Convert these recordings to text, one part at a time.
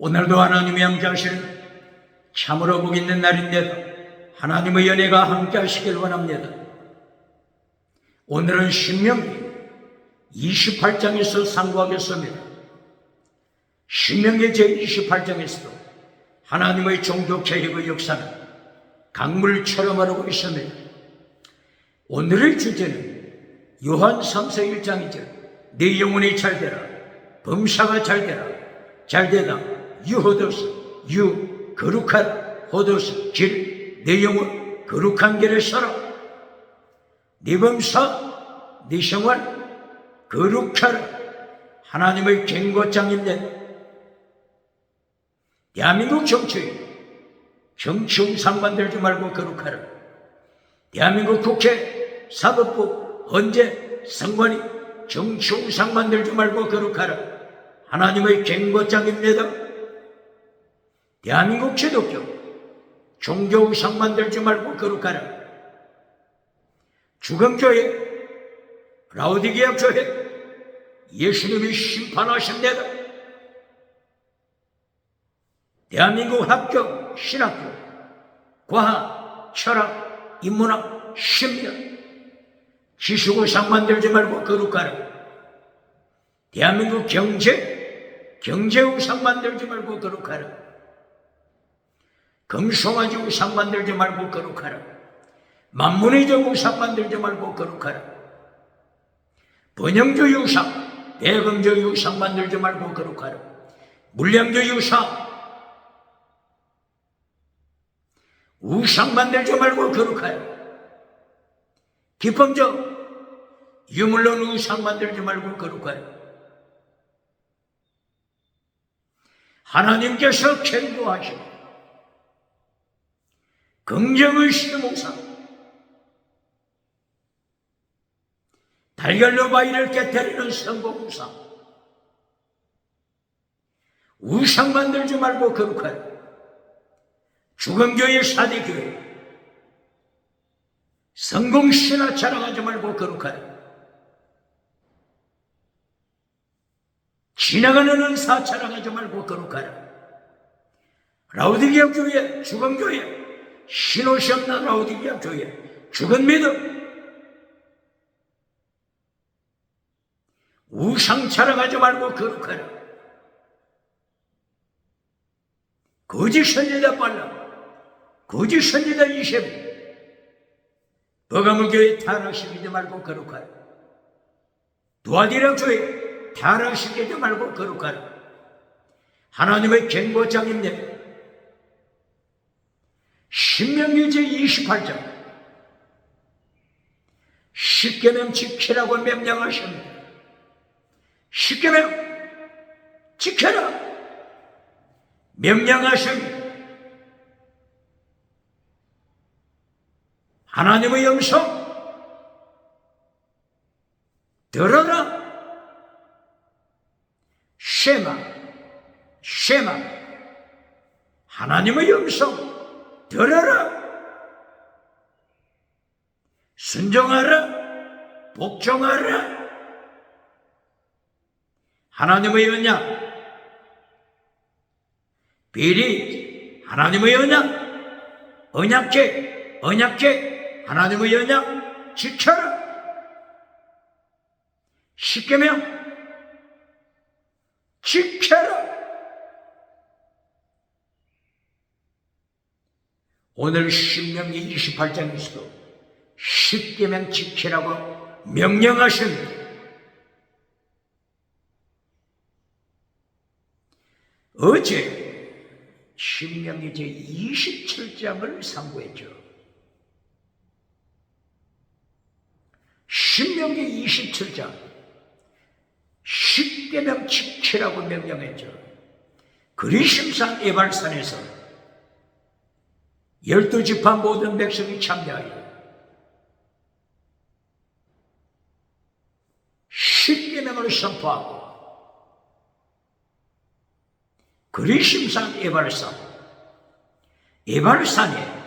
오늘도 하나님이 함께하시는 참으로 복 있는 날인데도 하나님의 연혜가 함께하시길 원합니다. 오늘은 신명기 28장에서 상고하겠습니다. 신명기 제28장에서도 하나님의 종교 개혁의 역사는 강물처럼 흐르고 있습니다. 오늘의 주제는 요한 3서 1장이죠. 네 영혼이 잘되라, 범사가 잘되라, 잘되다, 유호도스, 유 거룩한 호도스, 길, 내 영혼 거룩한 길에 서라. 네 범사, 네 생활 거룩하라. 하나님의 경고장인데 대한민국 정치의 상관들지 말고 거룩하라. 대한민국 국회, 사법부, 헌재, 선관위, 정치의 상관들지 말고 거룩하라. 하나님의 경고장입니다. 대한민국 기독교, 종교 상관들지 말고 거룩하라. 주검교회, 라오디게아 교회, 예수님이 심판하십니다. 대한민국 학교, 신학교, 과학, 철학, 인문학, 심리학, 지식의 상관들지 말고 거룩하라. 대한민국 경제의 상관들지 말고 거룩하라. 금송아지의 상관들지 말고 거룩하라. 만문의적의 상관들지 말고 거룩하라. 번영주의 상, 대검주의 상관들지 말고 거룩하라. 물량주의 상, 우상 만들지 말고 거룩하라. 기품적, 유물론 우상 만들지 말고 거룩하라. 하나님께서 경고하시고 긍정의 시무상, 달걀로 바위를 깨뜨리는 성공우상, 우상 만들지 말고 거룩하라. 죽음교회, 사대교회, 성공신화 자랑하지 말고 거룩하라. 지나가는 은사 자랑하지 말고 거룩하라. 라오디게아 교회, 죽음교회, 신옷이 없는 라오디게아 교회, 죽은 믿음, 우상 자랑하지 말고 거룩하라. 거짓 선지자 빨라, 거짓 선지자 이세벨, 버가모교회 타락시키지 말고 거룩하라. 두아디라 교회 타락시키지 말고 거룩하라. 하나님의 경고장입니다. 신명기 제28장, 십계명 지키라고 명령하십니다. 십계명 지켜라 명령하십니다. 하나님의 음성 들어라. 쉐마, 쉐마. 하나님의 음성 들어라. 순종하라, 복종하라. 하나님의 언약, 비리, 하나님의 언약, 언약계, 하나님의 언약 지켜라. 십계명 지켜라. 오늘 신명기 28장에서도 십계명 지키라고 명령하십니다. 어제 신명기 제27장을 상고했죠. 신명기 27장 십계명 지키라고 명령했죠. 그리심산 에발산에서 12지파 모든 백성이 참여하여 십계명을 선포하고 그리심산 에발산에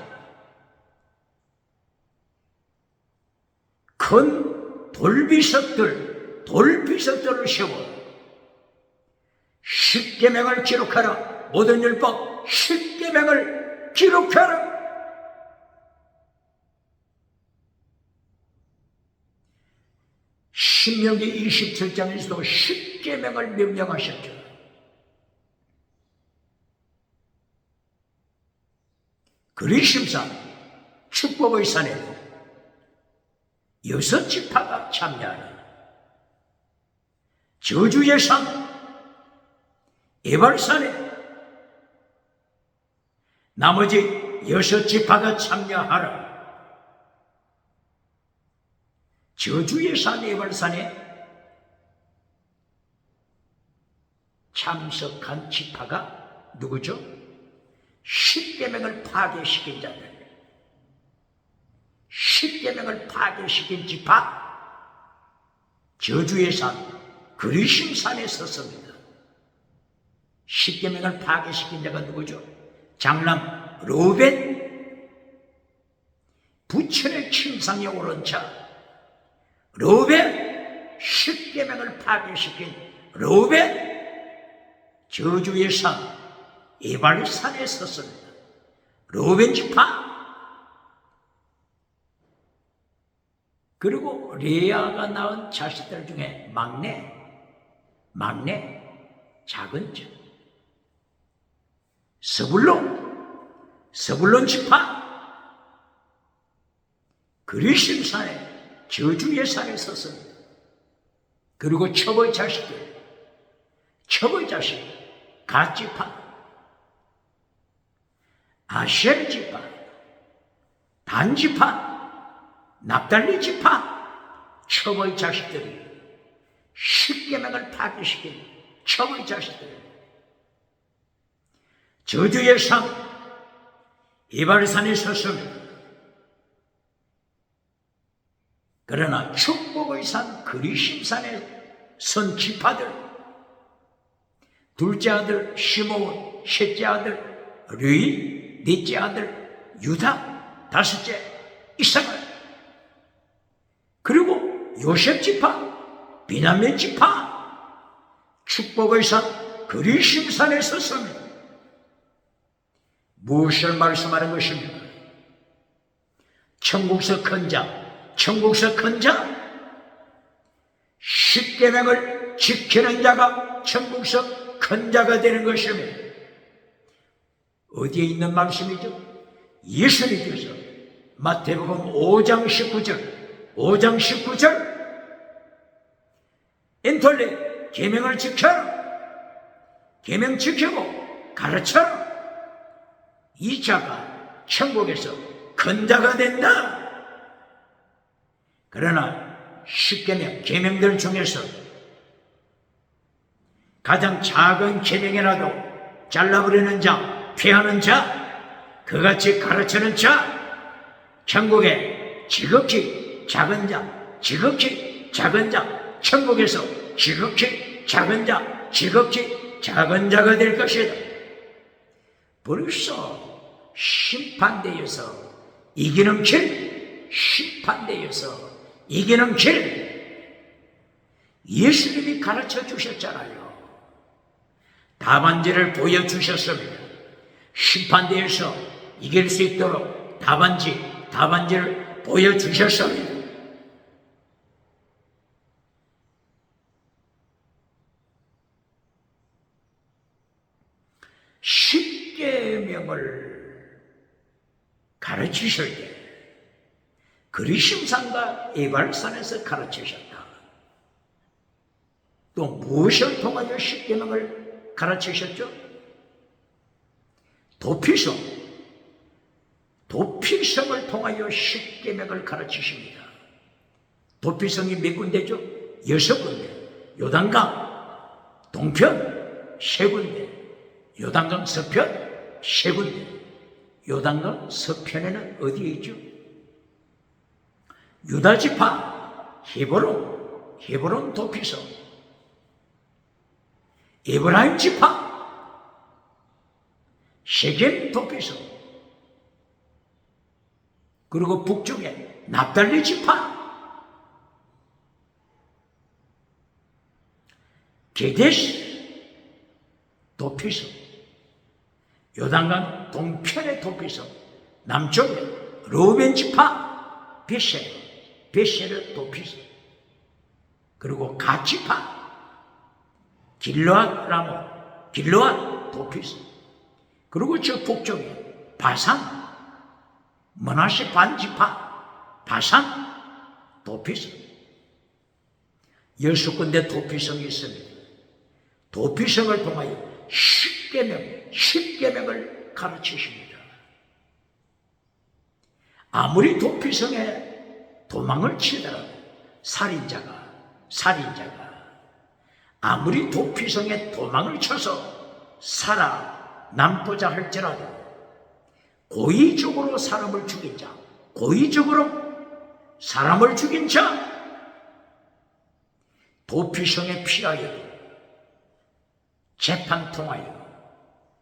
큰 돌비석들을 세워 십계명을 기록하라 모든 율법 10계명을 기록하라. 신명기 27장에서도 10계명을 명령하셨죠. 그리심산 축복의 산에도 6지파가 참여하라. 저주의 산 에발산에 나머지 6지파가 참여하라. 저주의 산 에발산에 참석한 지파가 누구죠? 10계명을 파괴시킨 자들. 10계명을 파괴시킨 지파, 저주의 산 그리심산에 섰습니다. 10계명을 파괴시킨 자가 누구죠? 장남 르우벤, 부천의 침상에 오른 자 르우벤, 10계명을 파괴시킨 르우벤, 저주의 산 에발산에 섰습니다. 르우벤 지파. 그리고 레아가 낳은 자식들 중에 막내 작은 자 스불론 지파. 그리심산에 저주의 산에 섰습니다. 그리고 첩의 자식 갓 지파, 아셀 지파, 단 지파, 납달리 지파, 첩의 자식들이 10계명을 파괴시킨 첩의 자식들. 저주의 산 에발산에 섰습니다. 그러나 축복의 산 그리심산에 선 지파들, 둘째 아들 시므온, 셋째 아들 르이, 넷째 아들 유다, 다섯째 이삭을, 그리고 요셉 지파, 비냐민 지파, 축복의 산 그리심산에 섰습니다. 무엇을 말씀하는 것입니까? 천국서 큰 자, 10계명을 지키는 자가 천국서 큰 자가 되는 것입니다. 어디에 있는 말씀이죠? 예수님께서 마태복음 5장 19절 엔톨레 계명을 지켜라. 계명 지키고 가르쳐라. 이 자가 천국에서 큰 자가 된다. 그러나 10계명, 계명들 중에서 가장 작은 계명이라도 잘라버리는 자, 피하는 자, 그같이 가르치는 자, 천국에 지극히 작은 자, 천국에서 지극히 작은 자, 지극히 작은 자가 될 것이다. 벌써 심판대에서 이기는 길, 심판대에서 이기는 길, 예수님이 가르쳐 주셨잖아요. 답안지를 보여주셨습니다. 심판대에서 이길 수 있도록 답안지를 보여주셨습니다. 십계명을 가르치실 때 그리심산과 에발산에서 가르치셨다. 또 무엇을 통하여 십계명을 가르치셨죠? 도피성을 통하여 십계명을 가르치십니다. 도피성이 몇 군데죠? 6군데. 요단강 동편 3군데, 요단강 서편 3군데. 요단강 서편에는 어디에 있죠? 유다지파 헤브론 도피성, 에브라임 지파 셰겜 도피성, 그리고 북쪽에 납달리 지파 게데시 도피성, 요단강 동편의 도피성, 남쪽에 루벤 지파 베쉐르 도피성, 그리고 갓 지파 길르앗 라모, 길르앗 도피성, 그리고 저 북쪽에 바산 므낫세 반지파 바산 도피성, 6군데 도피성이 있습니다. 도피성을 통하여 10계명을 가르치십니다. 아무리 도피성에 도망을 치더라도 살인자가 아무리 도피성에 도망을 쳐서 살아남고자 할지라도 고의적으로 사람을 죽인 자, 고의적으로 사람을 죽인 자, 도피성에 피하여도 재판 통하여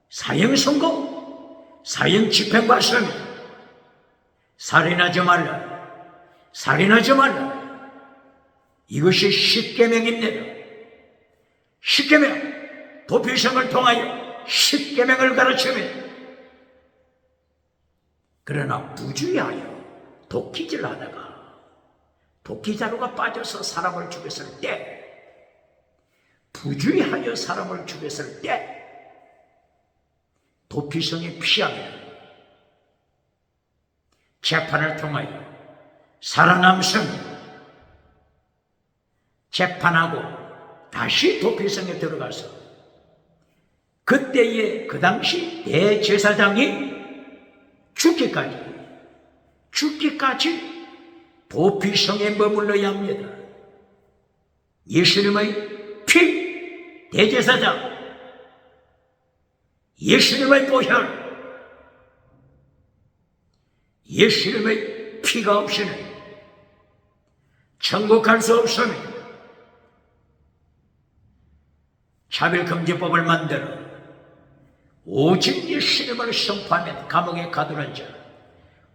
사형 선고, 사형 집행받습니다. 살인하지 말라. 이것이 10계명입니다. 10계명, 도피성을 통하여 10계명을 가르치며, 그러나 부주의하여 도끼질 하다가 도끼자루가 빠져서 사람을 죽였을 때, 부주의하여 사람을 죽였을 때 도피성에 피하면 재판을 통하여 살아남습니다. 재판하고 다시 도피성에 들어가서 그때의 그 당시 대제사장이 죽기까지 도피성에 머물러야 합니다. 예수님의 피, 대제사장, 예수님의 보혈, 예수님의 피가 없이는 천국 갈 수 없습니다. 차별금지법을 만들어 오직 예수님을 선포하면 감옥에 가두는 자,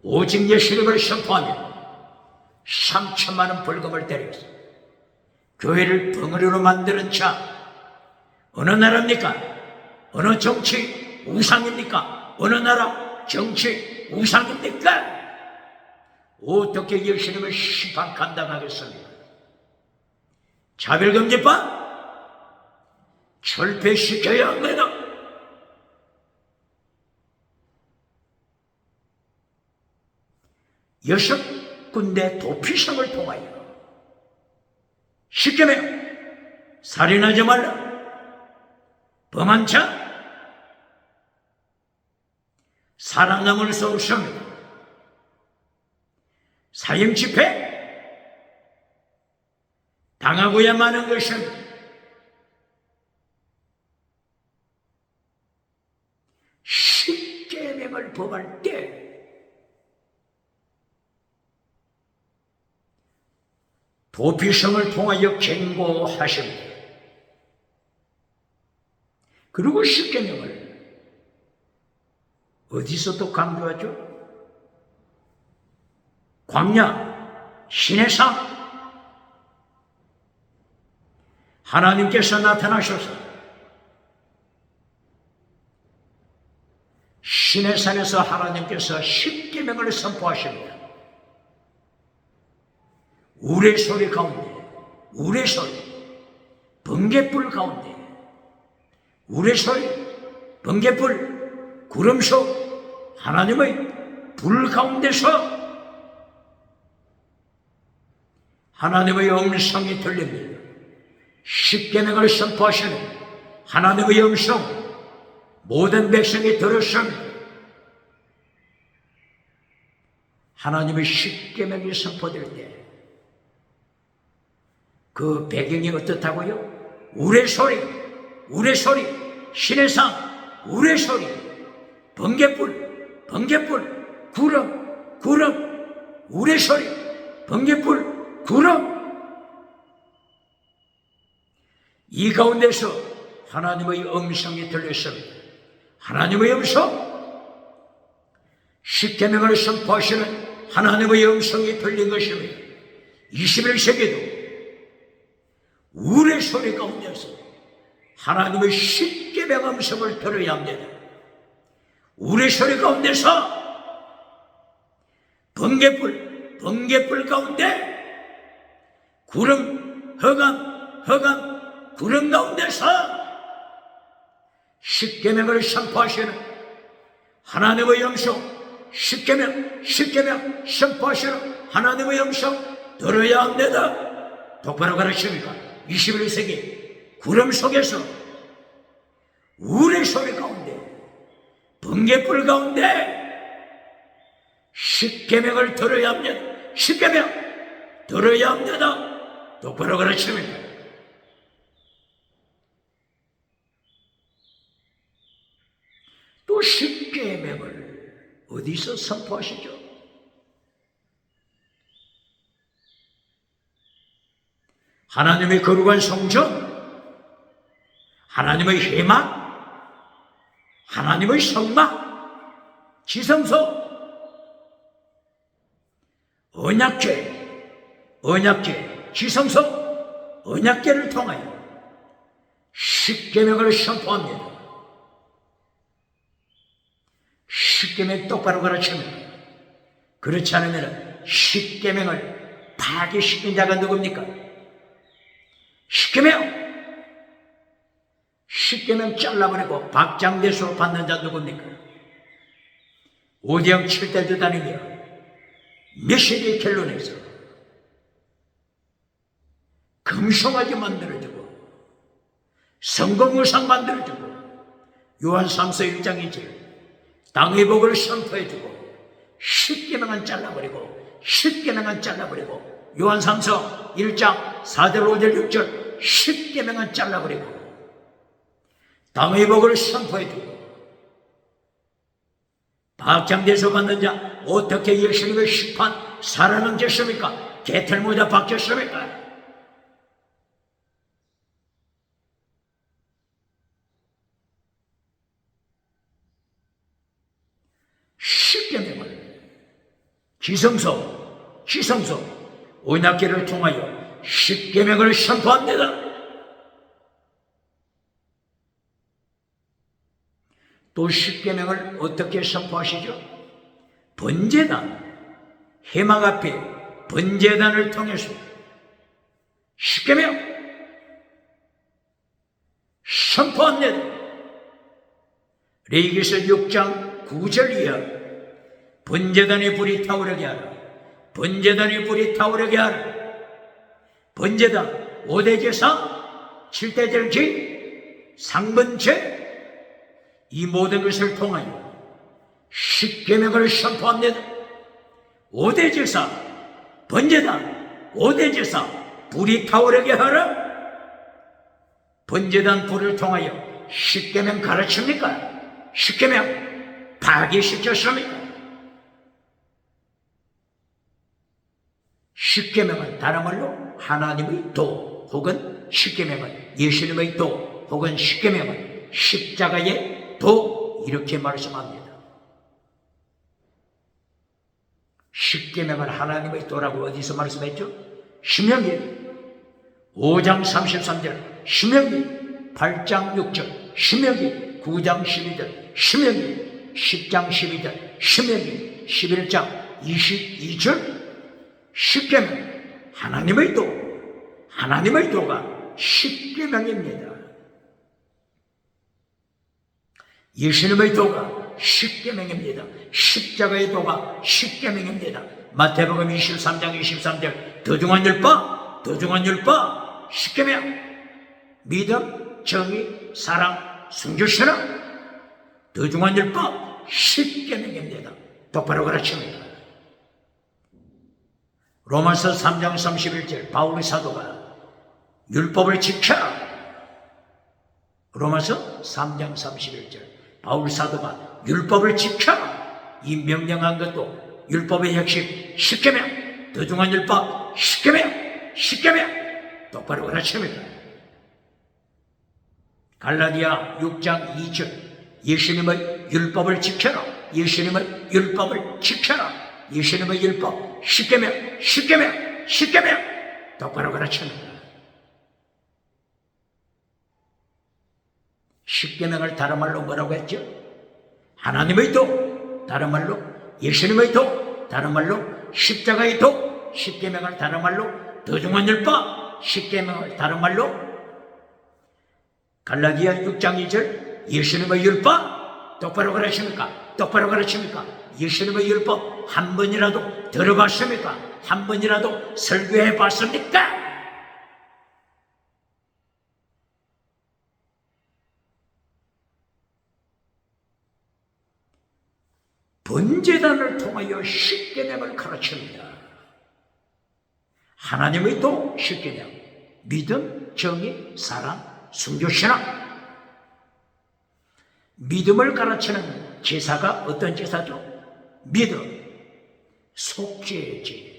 오직 예수님을 선포하면 3천만 원 벌금을 때려서 교회를 벙어리로 만드는 자, 어느 나라입니까? 어느 정치 우상입니까? 어느 나라 정치 우상입니까? 어떻게 예수님을 심판 감당하겠습니까? 차별금지법 철폐시켜야 합니다. 여섯 군데 도피성을 통하여 10계명, 살인하지 말라, 범한 자 살아남을 수 없습니다. 사형 집회 당하고야만 하는 것입니다. 10계명을 범할 때 도피성을 통하여 경고하십니다. 그리고 10계명을 어디서 또 강조하죠? 광야, 신의 산, 하나님께서 나타나셔서 신의 산에서 하나님께서 10계명을 선포하십니다. 우레소리 가운데, 우레소리, 번갯불 가운데, 우레소리, 번갯불, 구름속, 하나님의 불 가운데서 하나님의 음성이 들립니다. 10계명을 선포하시는 하나님의 음성, 모든 백성이 들었습니다. 하나님의 10계명이 선포될 때 그 배경이 어떻다고요? 우레소리, 우레소리, 신의 산, 우레소리, 번갯불, 번갯불, 구름, 구름, 우레소리, 번갯불, 구름. 이 가운데서 하나님의 음성이 들렸습니다. 하나님의 음성, 10계명을 선포하시는 하나님의 음성이 들린 것입니다. 21세기도 우레소리 가운데서 하나님의 10계명 음성을 들어야 합니다. 우레소리 가운데서 번개불 가운데 구름 허감 구름 가운데서 십계명을 선포하시는 하나님의 영성, 십계명 선포하시는 하나님의 영성 들어야 합니다. 똑바로 가르칩니다. 21세기 구름 속에서 우레소리 가운데 번개불 가운데 십계명을 들어야 합니다. 십계명 들어야 합니다. 똑바로 가르칩니다. 또 십계명을 어디서 선포하시죠? 하나님의 거룩한 성전, 하나님의 회막, 하나님의 성막, 지성소, 언약궤, 지성소, 언약궤를 통하여 십계명을 선포합니다. 십계명 똑바로 가르칩니다. 그렇지 않으면 십계명을 파괴시킨 자가 누굽니까? 십계명 잘라버리고 박장대소 받는 자 누굽니까? 오대영 7대도 다니며 메시지 결론에서 금송아지 만들어주고 성공의상 만들어주고 요한 3서 1장 2절 땅의 복을 선포해주고 십계명은 잘라버리고 요한 3서 1장 4절 5절 6절 십계명은 잘라버리고 땅의 복을 선포해주고 박장대소 받는 자 어떻게 예수님의 심판 살아남겠습니까? 개털모자 박혔습니까? 십계명을 지성소 언약궤를 통하여 십계명을 선포합니다. 또 십계명을 어떻게 선포하시죠? 번제단, 회막 앞에 번제단을 통해서 십계명 선포합니다. 레위기서 6장 9절 이하 번제단의 불이 타오르게 하라. 번제단 5대 제사, 7대 절기, 상번제 이 모든 것을 통하여 십계명을 선포합니다. 5대 제사, 번제단 5대 제사 불이 타오르게 하라. 번제단 불을 통하여 십계명 가르칩니까? 십계명 파괴시켰습니까? 십계명은 다른 말로 하나님의 도 혹은 십계명은 예수님의 도 혹은 십계명은 십자가의 도 이렇게 말씀합니다. 십계명은 하나님의 도라고 어디서 말씀했죠? 신명기 5장 33절, 신명기 8장 6절, 신명기 9장 12절, 신명기 10장 12절, 신명기 11장 22절. 십계명 하나님의 도가 십계명입니다. 예수님의 도가 십계명입니다. 십자가의 도가 십계명입니다. 마태복음 23장 23절 더중한 율법 십계명 믿음, 정의, 사랑, 순교신앙 더중한 율법 십계명입니다. 똑바로 가르칩니다. 로마서 3장 31절 바울의 사도가 율법을 지켜라. 로마서 3장 31절 바울 사도가 율법을 지켜라. 이 명령한 것도 율법의 핵심 십계명, 더중한 율법 십계명 똑바로 가르칩니다. 갈라디아 6장 2절 예수님의 율법을 지켜라. 예수님의 율법 십계명 똑바로 가르칩니다. 십계명을 다른 말로 뭐라고 했죠? 하나님의 도, 다른 말로 예수님의 도, 다른 말로 십자가의 도, 십계명을 다른 말로 더 중한 율법, 십계명을 다른 말로 갈라디아 6장 2절 예수님의 율법 똑바로 가르칩니까? 똑바로 가르칩니까? 예수님의 율법 한 번이라도 들어봤습니까? 한 번이라도 설교해 봤습니까? 번제단을 통하여 십계명을 가르칩니다. 하나님의 도 십계명, 믿음, 정의, 사랑, 순교, 신앙. 믿음을 가르치는 제사가 어떤 제사죠? 믿음, 속죄제,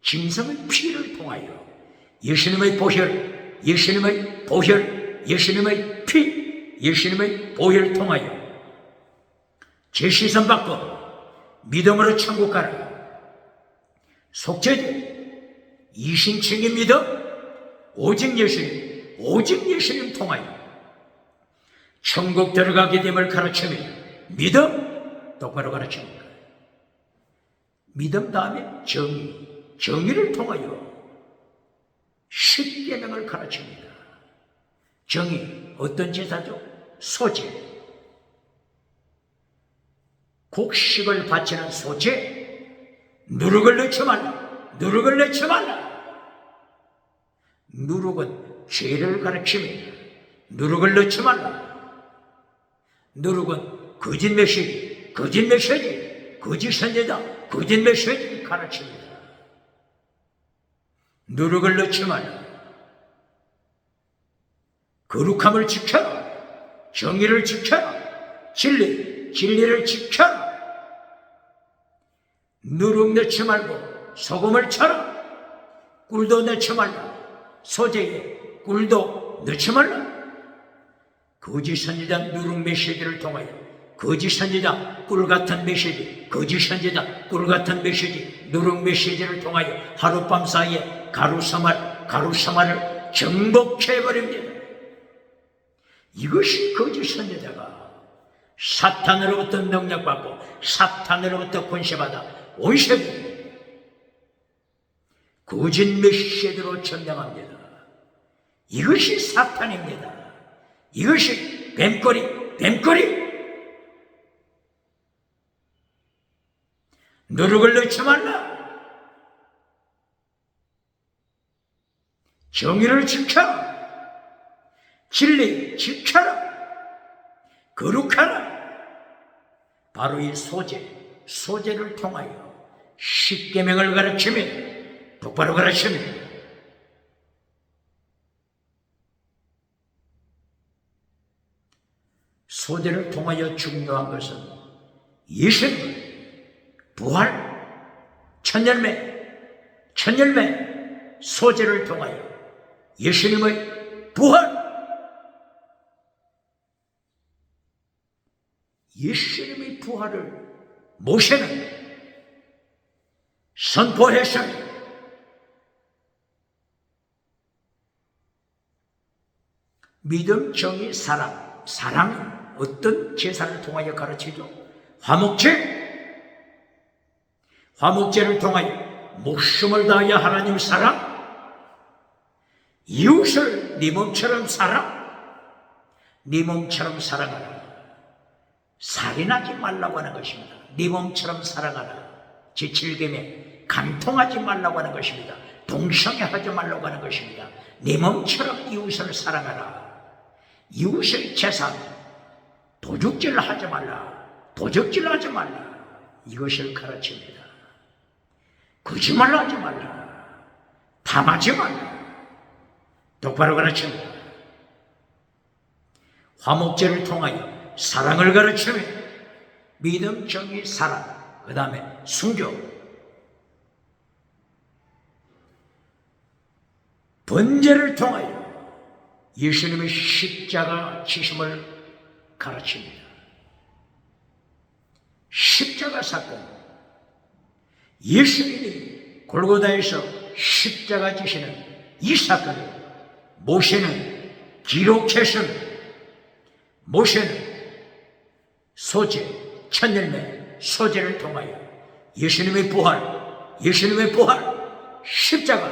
짐승의 피를 통하여 예수님의 보혈, 예수님의 보혈, 예수님의 피, 예수님의 보혈을 통하여 죄시선 받고 믿음으로 천국 가라. 속죄제, 이신칭의 믿음, 오직 예수님, 오직 예수님 통하여 천국 들어가게 됨을 가르치며 믿음 똑바로 가르칩니다. 믿음 다음에 정의, 정의를 통하여 십계명을 가르칩니다. 정의, 어떤 제사죠? 소제, 곡식을 바치는 소제, 누룩을 넣지 말라, 누룩을 넣지 말라. 누룩은 죄를 가르칩니다. 누룩을 넣지 말라. 누룩은 거짓 메시지, 거짓 메시지, 거짓 선제자, 거짓 메시지를 가르칩니다. 누룩을 넣지 말라. 거룩함을 지켜라. 정의를 지켜라. 진리를 지켜라. 누룩 넣지 말고 소금을 쳐라. 꿀도 넣지 말라. 소재에 꿀도 넣지 말라. 거짓 선지자 누룩 메시지를 통하여 거짓 선지자 꿀같은 메시지, 거짓 선지자 꿀같은 메시지, 누룩 메시지를 통하여 하룻밤 사이에 가루사마를 정복해버립니다. 이것이 거짓 선지자가 사탄으로부터 능력받고 사탄으로부터 권세받아 온 세계 거짓 메시지로 점령합니다. 이것이 사탄입니다. 이것이 뱀꼬리. 누룩을 넣지 말라. 정의를 지켜라. 진리 지켜라. 거룩하라. 바로 이 소제를 통하여 십계명을 가르치며 똑바로 가르칩니다. 소제를 통하여 중요한 것은 예수님의 부활, 천열매, 소제를 통하여 예수님의 부활, 예수님의 부활을 모세는 선포했습니다. 믿음, 정의, 사랑은 어떤 제사를 통하여 가르치죠? 화목제를 통하여 목숨을 다하여 하나님 사랑, 이웃을 네 몸처럼 네 몸처럼 사랑하라. 살인하지 말라고 하는 것입니다. 네 몸처럼 사랑하라. 제7계명 간통하지 말라고 하는 것입니다. 동성애하지 말라고 하는 것입니다. 네 몸처럼 이웃을 사랑하라. 이웃의 재산 도둑질 하지 말라. 이것을 가르칩니다. 거짓말 하지 말라. 탐하지 말라. 똑바로 가르칩니다. 화목제를 통하여 사랑을 가르치며 믿음, 정의, 사랑, 그 다음에 순교, 번제를 통하여 예수님의 십자가 지심을 가르칩니다. 십자가 사건, 예수님이 골고다에서 십자가 지시는 이 사건을 모세는 기록했습니다. 모세는 소제, 첫 열매 소재를 통하여 예수님의 부활, 예수님의 부활, 십자가,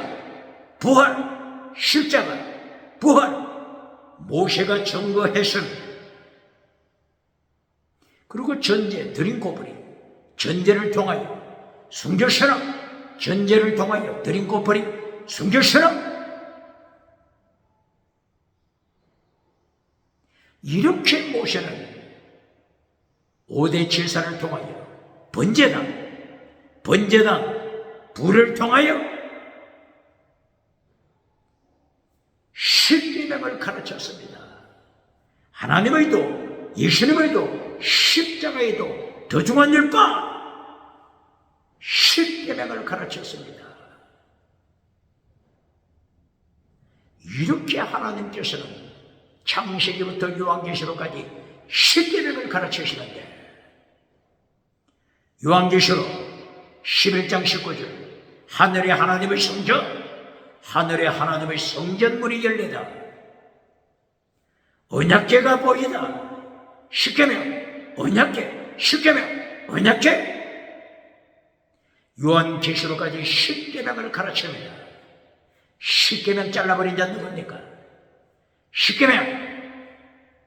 부활, 십자가, 부활, 모세가 증거했습니다. 그리고 전제, 드린 고프리, 전제를 통하여 순교처럼, 전제를 통하여 드린 고프리, 순교처럼 이렇게 모세는 5대 제사를 통하여 번제단, 불을 통하여 십계명을 가르쳤습니다. 하나님의도 예수님의도 십자가에도 더 중한 율법 십계명을 가르쳤습니다. 이렇게 하나님께서는 창세기부터 요한계시록까지 십계명을 가르치시는데 요한계시록 11장 19절 하늘에 하나님의 성전, 하늘에 하나님의 성전문이 열리다. 언약궤가 보이다. 십계명, 언약궤, 십계명, 언약궤. 요한계시록까지 십계명을 가르칩니다. 십계명 잘라버린 자 누굽니까? 십계명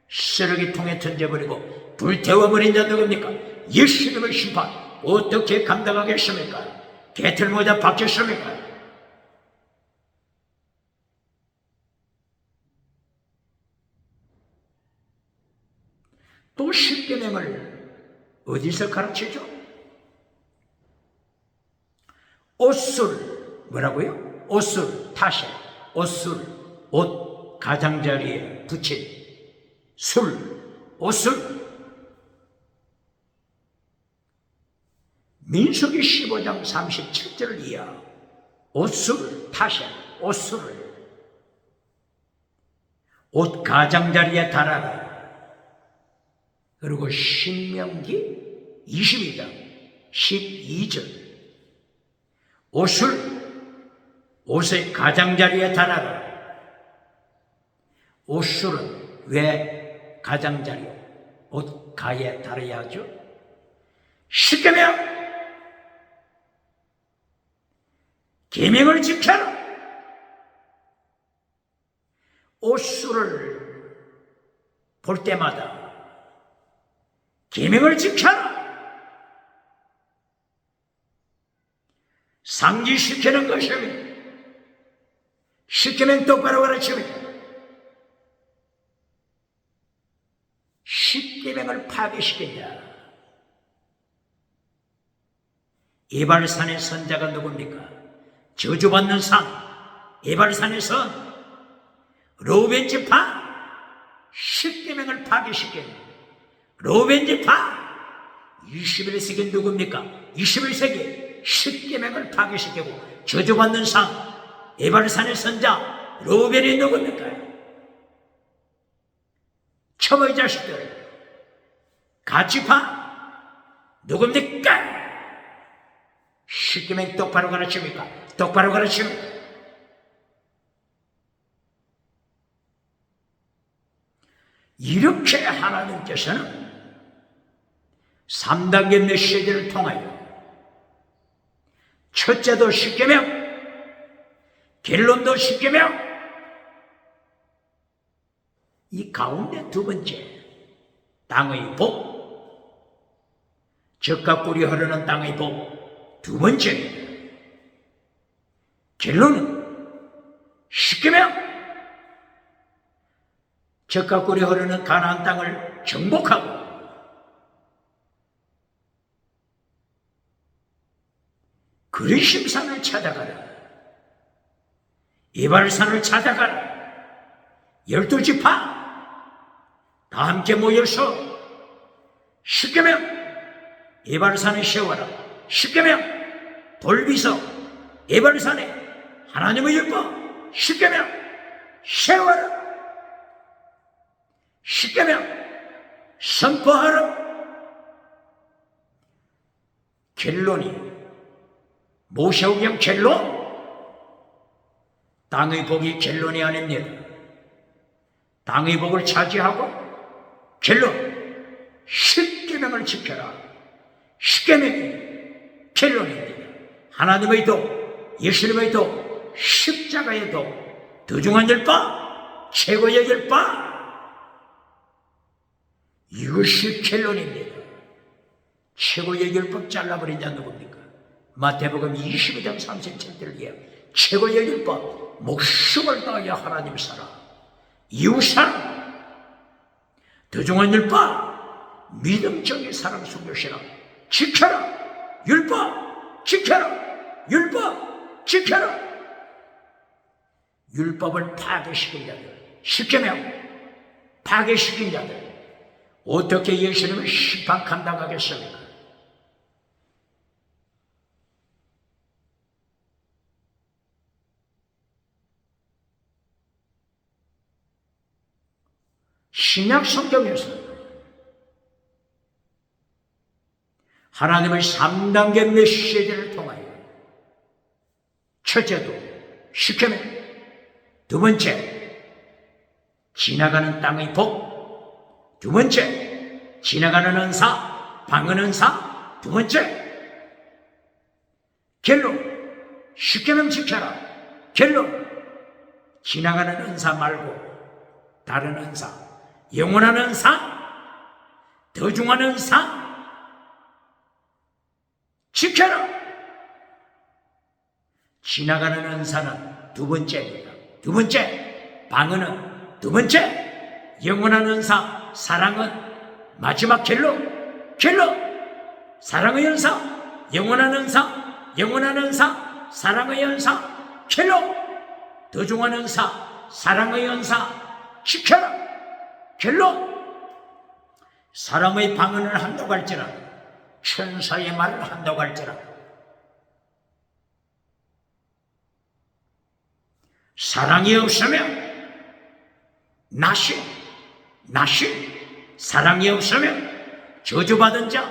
쓰레기통에 던져버리고 불태워버린 자 누굽니까? 예수님의 심판 어떻게 감당하겠습니까? 개털모자 박혔습니까? 또 십계명을 어디서 가르치죠? 옷술, 뭐라고요? 옷술, 타실, 옷술, 옷 가장자리에 붙인 술, 옷술. 민수기 15장 37절을 이하 옷술, 타실, 옷술을 옷 가장자리에 달아라. 그리고 신명기 22장 12절 옷술, 옷의 가장자리에 달아라. 옷술은 왜 가장자리, 옷 가에 달아야 하죠? 십계명, 계명을 지켜라. 옷술을 볼 때마다 계명을 지켜라. 상기시키는 것입니다. 십계명 똑바로 가르칩니다. 십계명을 파괴시키냐. 에발산의 선자가 누굽니까? 저주받는 산, 에발산의 선, 르우벤 지파, 십계명을 파괴시킨 르우벤 지파. 21세기 누굽니까? 21세기 십계명을 파괴시키고 저주받는 산, 에발산의 선자 르우벤이 누굽니까? 첩의 자식들, 가치파 누굽니까? 십계명 똑바로 가르칩니까? 똑바로 가르칩니까? 이렇게 하나님께서는 3단계 메시지를 통하여 첫째도 십계명, 결론도 십계명, 이 가운데 두 번째 땅의 복, 젖과 꿀이 흐르는 땅의 복 두 번째, 결론은 십계명, 젖과 꿀이 흐르는 가나안 땅을 정복하고 그리심산을 찾아가라. 이발산을 찾아가라. 12지파 다 함께 모여서 십계명 이발산에 세워라. 십계명 돌비서 이발산에 하나님의 율법 십계명 세워라. 십계명 선포하라. 결론이 모세오경 결론, 땅의 복이 결론이 아닙니다. 땅의 복을 차지하고 결론 십계명을 십계명을 지켜라. 십계명이 결론입니다. 하나님의 도, 예수님의 도, 십자가의 도, 더 중한 율법, 최고의 율법, 이것이 결론입니다. 최고의 율법 잘라버린 자 누굽니까? 마태복음 22장 37절을 이해 최고의 율법, 목숨을 다하여 하나님 사랑, 이웃 사랑, 더 중한 율법, 믿음적인 사랑 숨겨시라. 지켜라. 율법 지켜라. 율법 지켜라. 율법을 파괴시킨 자들, 십계명 파괴시킨 자들, 어떻게 예수님을 심판 감당하겠습니까? 신약 성경에서 하나님의 3단계 메시지를 통하여 첫째도 십계명, 두 번째 지나가는 땅의 복, 두 번째 지나가는 은사, 방언 은사, 두 번째 결론 십계명 지켜라. 결론 지나가는 은사 말고 다른 은사, 영원한 은사, 더 중한 은사 지켜라. 지나가는 은사는 두 번째입니다. 두 번째 방언은 두 번째, 영원한 은사, 사랑은 마지막 결론. 사랑의 은사, 영원한 은사, 영원한 은사, 사랑의 은사, 결론, 더 중한 은사, 사랑의 은사 지켜라. 결론 사람의 방언을 한다고 할지라도, 천사의 말을 한다고 할지라도, 사랑이 없으면 나시, 사랑이 없으면 저주받은 자,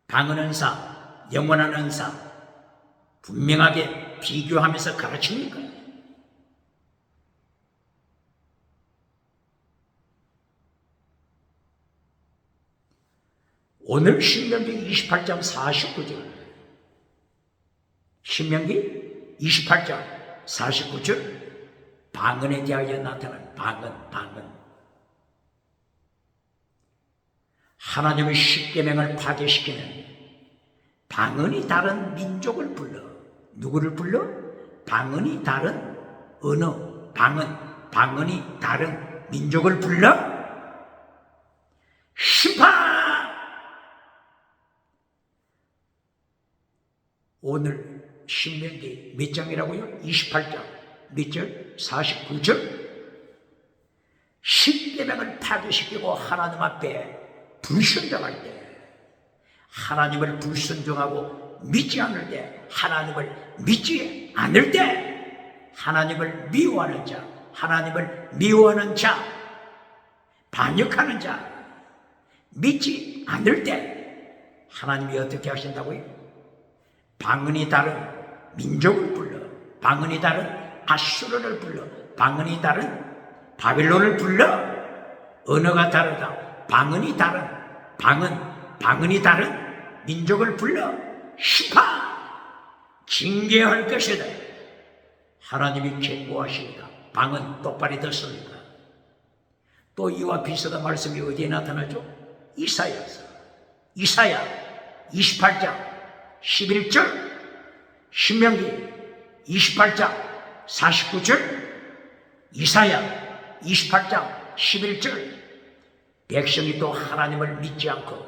방언 은사, 영원한 은사 분명하게 비교하면서 가르칩니까? 오늘 신명기 28장 49절, 신명기 28장 49절, 방언에 대하여 나타난 방언. 하나님의 십계명을 파괴시키는 방언이 다른 민족을 불러. 누구를 불러? 방언이 다른 언어, 방언이 다른 민족을 불러 심판! 오늘 신명기 몇 장이라고요? 28장 몇 절? 49절. 십계명을 파괴시키고 하나님 앞에 불순종할 때, 하나님을 불순종하고 믿지 않을 때, 하나님을 믿지 않을 때, 하나님을 미워하는 자, 하나님을 미워하는 자, 반역하는 자, 믿지 않을 때 하나님이 어떻게 하신다고요? 방언이 다른 민족을 불러, 방언이 다른 아수르를 불러, 방언이 다른 바빌론을 불러, 언어가 다르다, 방언이 다른 방언이 다른 민족을 불러 심판, 징계할 것이다. 하나님이 경고하십니다. 방언 똑바로 듣습니까? 또 이와 비슷한 말씀이 어디에 나타나죠? 이사야 28장 11절, 신명기 28장 49절, 이사야 28장 11절. 백성이 또 하나님을 믿지 않고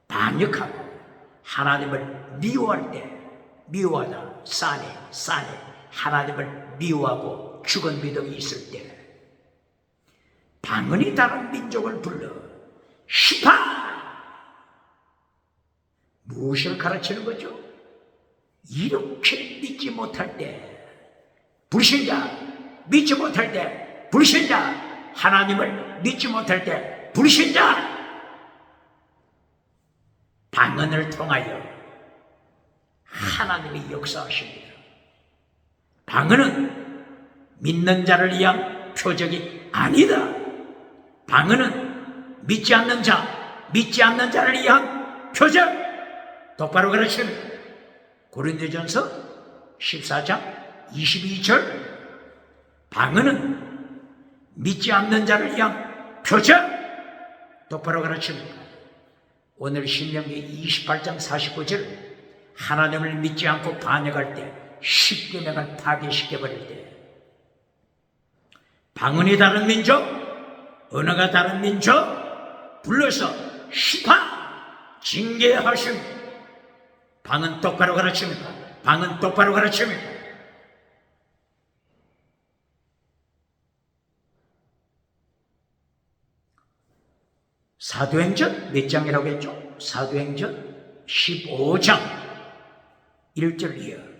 반역하고 하나님을 미워할 때, 미워하다, 싸네, 하나님을 미워하고 죽은 믿음이 있을 때 방언이 다른 민족을 불러 심판! 무엇을 가르치는 거죠? 이렇게 믿지 못할 때, 불신자, 믿지 못할 때, 불신자, 하나님을 믿지 못할 때, 불신자, 방언을 통하여 하나님이 역사하십니다. 방언은 믿는 자를 위한 표적이 아니다. 방언은 믿지 않는 자를 위한 표적. 똑바로 가르치는 고린도전서 14장 22절. 방언은 믿지 않는 자를 위한 표적. 똑바로 가르치는 것. 오늘 신명기 28장 49절. 하나님을 믿지 않고 반역할 때, 십계명을 파괴시켜버릴 때, 방언이 다른 민족, 언어가 다른 민족 불러서 시파 징계하심. 방언 똑바로 가르칩니다. 방언 똑바로 가르칩니다. 사도행전 몇 장이라고 했죠? 사도행전 15장 1절 이하.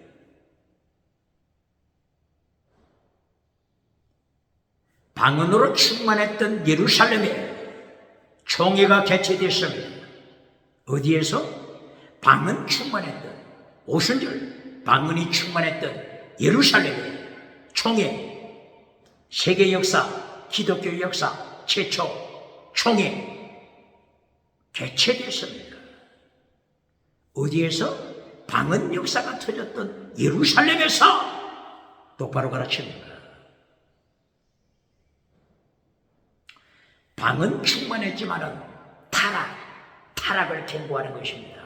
방언으로 충만했던 예루살렘에 총회가 개최됐습니다. 어디에서? 방언 충만했던, 오순절 방언이 충만했던 예루살렘에 총회, 세계 역사, 기독교 역사 최초 총회 개최됐습니다. 어디에서? 방언 역사가 터졌던 예루살렘에서. 똑바로 가르칩니다. 방언 충만했지만은 타락을 경고하는 것입니다.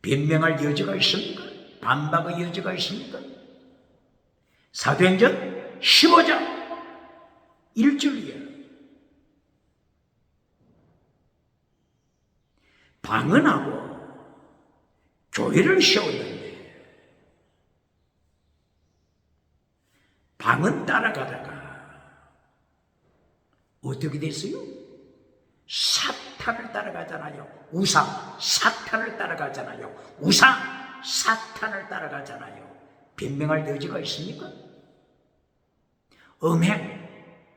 변명할 여지가 있습니까? 반박의 여지가 있습니까? 사도행전 15장 1절이에요. 방언하고 교회를 세웠는데 방언 따라가다가 어떻게 됐어요? 사탄을 따라가잖아요. 우상, 사탄을 따라가잖아요. 우상, 사탄을 따라가잖아요. 변명할 여지가 있습니까? 음행,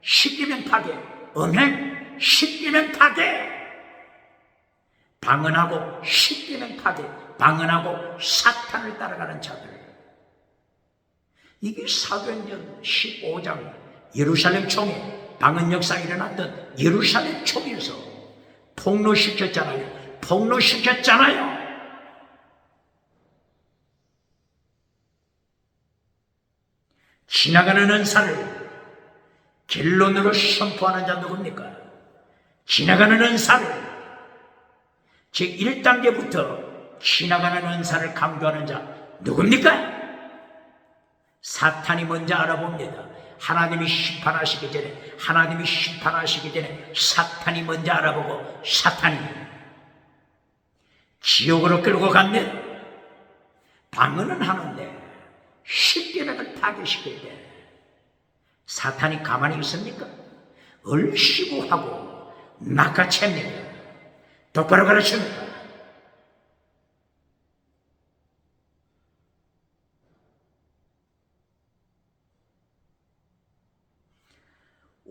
십계명 파괴, 음행, 십계명 파괴. 방언하고 십계명 파괴, 방언하고 사탄을 따라가는 자들. 이게 사도행전 15장 예루살렘 총회, 방언 역사가 일어났던 예루살렘 총회에서 폭로시켰잖아요. 지나가는 은사를 결론으로 선포하는 자 누굽니까? 지나가는 은사를 제1단계부터 지나가는 은사를 강조하는 자 누굽니까? 사탄이 먼저 알아봅니다. 하나님이 심판하시기 전에 사탄이 먼저 알아보고 사탄이 지옥으로 끌고 갑니다. 방언은 하는데 십계명을 파괴시킬 때 사탄이 가만히 있습니까? 얼씨구하고 낚아챕니다. 똑바로 가르칩니다.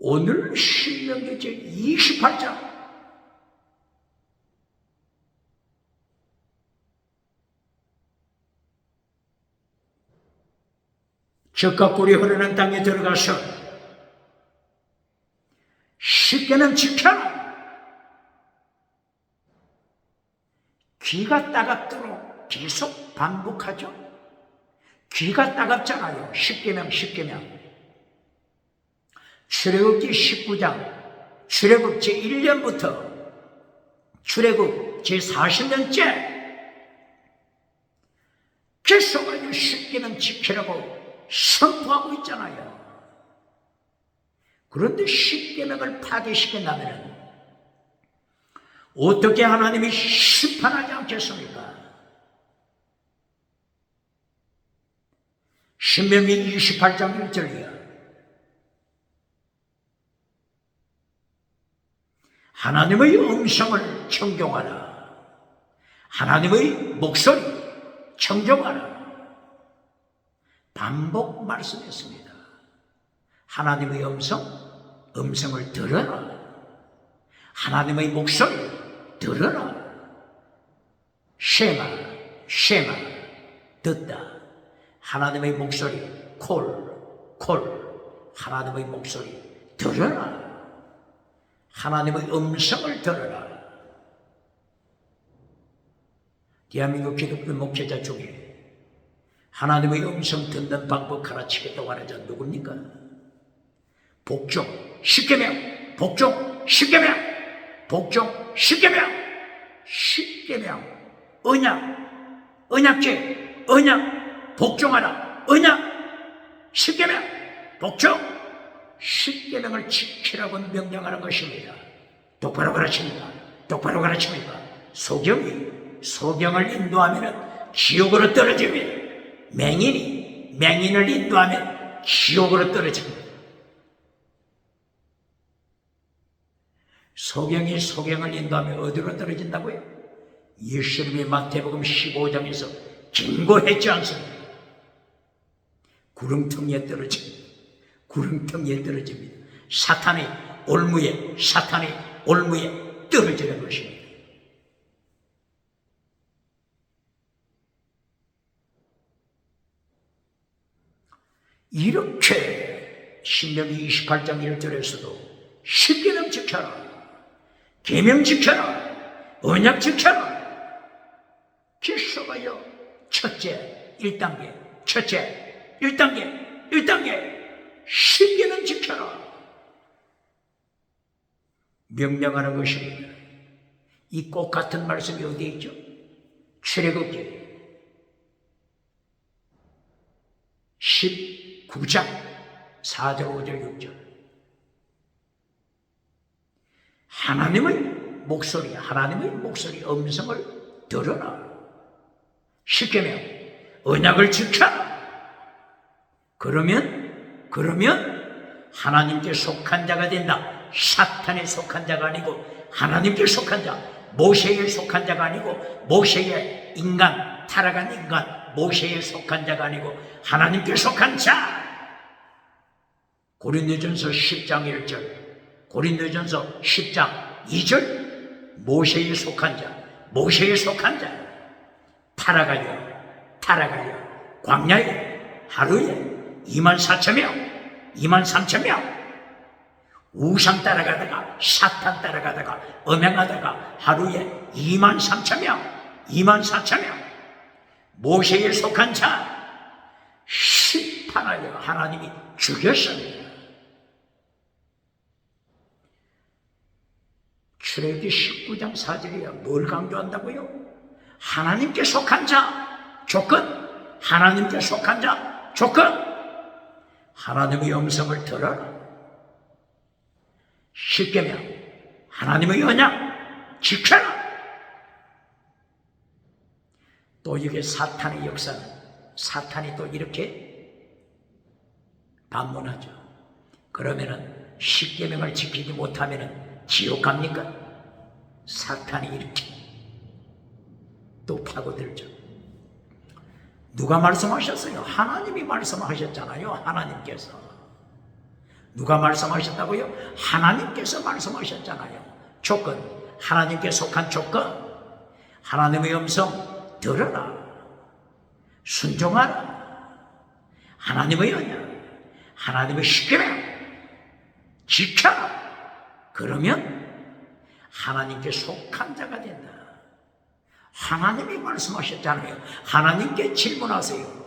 오늘 신명기 제28장 젖과 꿀이 흐르는 땅에 들어가서 십계명 지켜라. 귀가 따갑도록 계속 반복하죠. 귀가 따갑잖아요. 십계명. 출애굽기 19장 출애굽 제1년부터 출애굽 제40년째 계속해서 십계명 지키라고 선포하고 있잖아요. 그런데 십계명을 파괴시킨다면 어떻게 하나님이 심판하지 않겠습니까? 신명기 28장 1절이야. 하나님의 음성을 청종하라. 하나님의 목소리 청종하라. 반복 말씀했습니다. 하나님의 음성을 들어라. 하나님의 목소리 들어라. 쉐마 듣다. 하나님의 목소리 콜 하나님의 목소리 들어라. 하나님의 음성을 들어라. 대한민국 기독교 목회자 중에 하나님의 음성 듣는 방법 가르치겠다고 하는 자 누굽니까? 복종 10계명, 복종 10계명, 복종 10계명, 10계명, 언약제, 언약, 복종하라, 언약, 10계명, 복종, 10계명을 지키라고 명령하는 것입니다. 똑바로 가르칩니다. 똑바로 가르칩니다. 소경을 인도하면 지옥으로 떨어집니다. 맹인을 인도하면 지옥으로 떨어집니다. 소경을 인도하면 어디로 떨어진다고요? 예수님이 마태복음 15장에서 경고했지 않습니까? 구렁텅이에 떨어집니다. 구렁텅이에 떨어집니다. 사탄의 올무에 떨어지는 것입니다. 이렇게 신명기 28장 1절에서도 10계명 지켜라, 계명 지켜라, 언약 지켜라. 필수가요. 첫째 1단계, 첫째 1단계 10계명 지켜라. 명령하는 것입니다. 이 꽃 같은 말씀이 어디에 있죠? 출애굽기 19장 4절 5절 6절. 하나님의 목소리 음성을 들어라. 10계명 언약을 지켜라. 그러면 하나님께 속한 자가 된다. 사탄에 속한 자가 아니고 하나님께 속한 자, 모세에 속한 자가 아니고 모세의 인간, 타락한 인간, 모세에 속한 자가 아니고 하나님께 속한 자. 고린도전서 10장 1절, 고린도전서 10장 2절. 모세에 속한 자, 타락하여 광야에 하루에 24,000명, 23,000명 우상 따라가다가 사탄 따라가다가 음행하다가 하루에 23,000명, 24,000명 모세에 속한 자 심판하여 하나님이 죽였습니다. 출애굽기 19장 4절이야. 뭘 강조한다고요? 하나님께 속한 자 조건, 하나님께 속한 자 조건, 하나님의 음성을 들어라. 10계명 하나님의 언약 지켜라. 또 이게 사탄의 역사는, 사탄이 또 이렇게 반문하죠. 그러면은 10계명을 지키지 못하면은 지옥 갑니까? 사탄이 이렇게 또 파고들죠. 누가 말씀하셨어요? 하나님이 말씀하셨잖아요. 하나님께서. 누가 말씀하셨다고요? 하나님께서 말씀하셨잖아요. 조건, 하나님께 속한 조건, 하나님의 음성 들어라, 순종하라. 하나님의 언약, 하나님의 10계명 지켜라. 그러면 하나님께 속한 자가 된다. 하나님이 말씀하셨잖아요. 하나님께 질문하세요.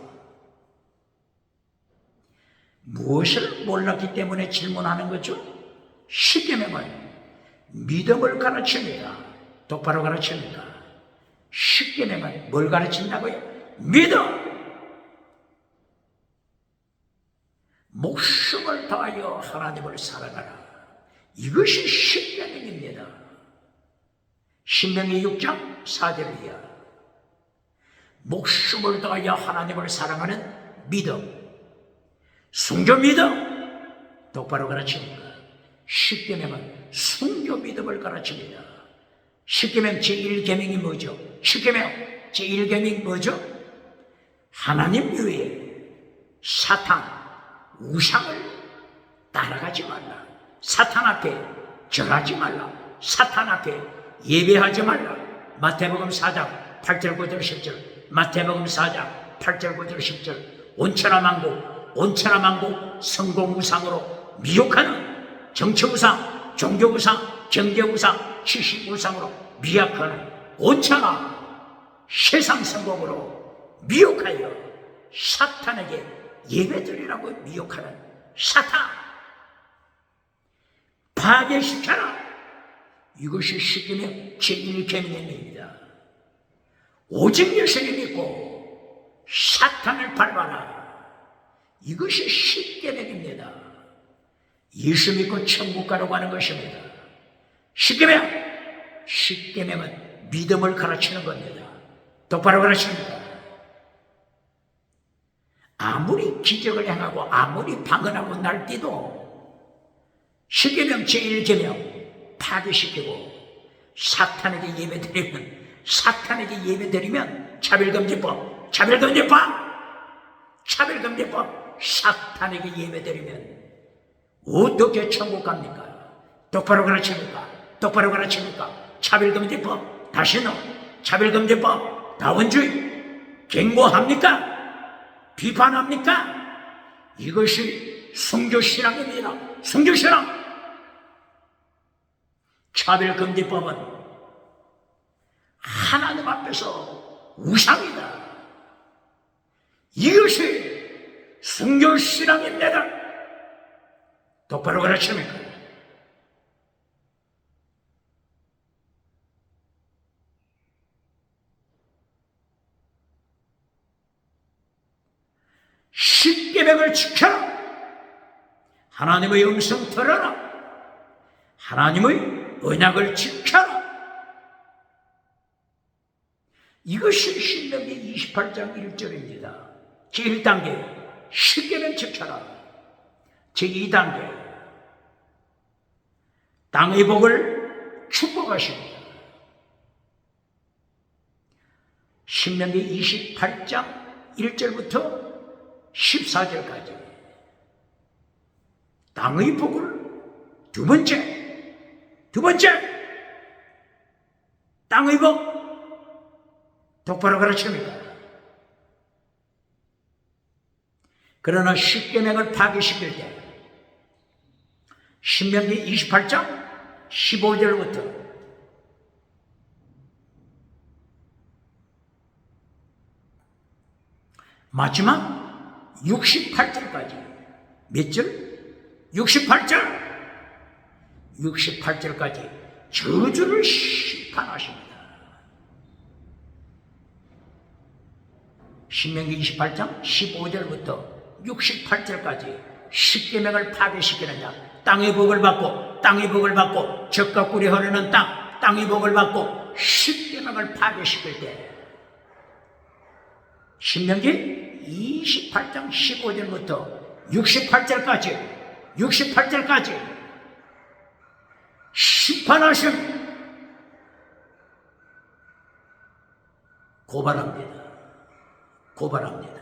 무엇을 몰랐기 때문에 질문하는 거죠? 10계명은 믿음을 가르칩니다. 똑바로 가르칩니다. 10계명은 뭘 가르친다고요? 믿음. 목숨을 다하여 하나님을 사랑하라. 이것이 10계명입니다. 신명기 6장 4절이야. 목숨을 다하여 하나님을 사랑하는 믿음, 순교 믿음. 똑바로 가르칩니다. 10계명은 순교 믿음을 가르칩니다. 10계명 제1계명이 뭐죠? 10계명 제1계명이 뭐죠? 하나님 외에 사탄, 우상을 따라가지 말라. 사탄 앞에 절하지 말라. 사탄 앞에 예배하지 말라. 마태복음 4장 8절 9절 10절. 마태복음 4장 8절 9절 10절. 온천하망고 성공 우상으로 미혹하는 정치우상, 종교우상, 경제우상, 지식우상으로 미약하는 온천하 세상 성공으로 미혹하여 사탄에게 예배드리라고 미혹하는 사탄 파괴시켜라. 이것이 십계명 제1계명입니다. 오직 예수를 믿고 사탄을 밟아라. 이것이 십계명입니다. 예수 믿고 천국 가라고 하는 것입니다. 십계명은 믿음을 가르치는 겁니다. 똑바로 가르칩니다. 아무리 기적을 행하고 아무리 방언하고 날뛰도 십계명 제1계명 파괴시키고 사탄에게 예배드리면 차별금지법 사탄에게 예배드리면 어떻게 천국 갑니까? 똑바로 가르칩니까? 차별금지법, 다시는 차별금지법, 다원주의 경고합니까? 비판합니까? 이것이 성교신앙입니다. 성교신앙. 차별금지법은 하나님 앞에서 우상이다. 이것이 성교신앙입니다. 똑바로 가르칩니까? 십계명을 지켜라. 하나님의 음성 들어라. 하나님의 언약을 지켜라. 이것이 신명기 28장 1절입니다. 제1단계 십계명 지켜라. 제2단계 땅의 복을 축복하십니다. 신명기 28장 1절부터 14절까지 땅의 복을 두 번째 땅의 복 똑바로 가르칩니다. 그러나 십계명을 파괴시킬 때 신명기 28장 15절부터 마지막 68절까지 몇 절? 68절까지 저주를 심판하십니다. 신명기 28장 15절부터 68절까지 십계명을 파괴시키는 자, 땅의 복을 받고 젖과 꿀이 흐르는 땅의 복을 받고 십계명을 파괴시킬 때 신명기 28장 15절부터 68절까지 심판하신 고발합니다.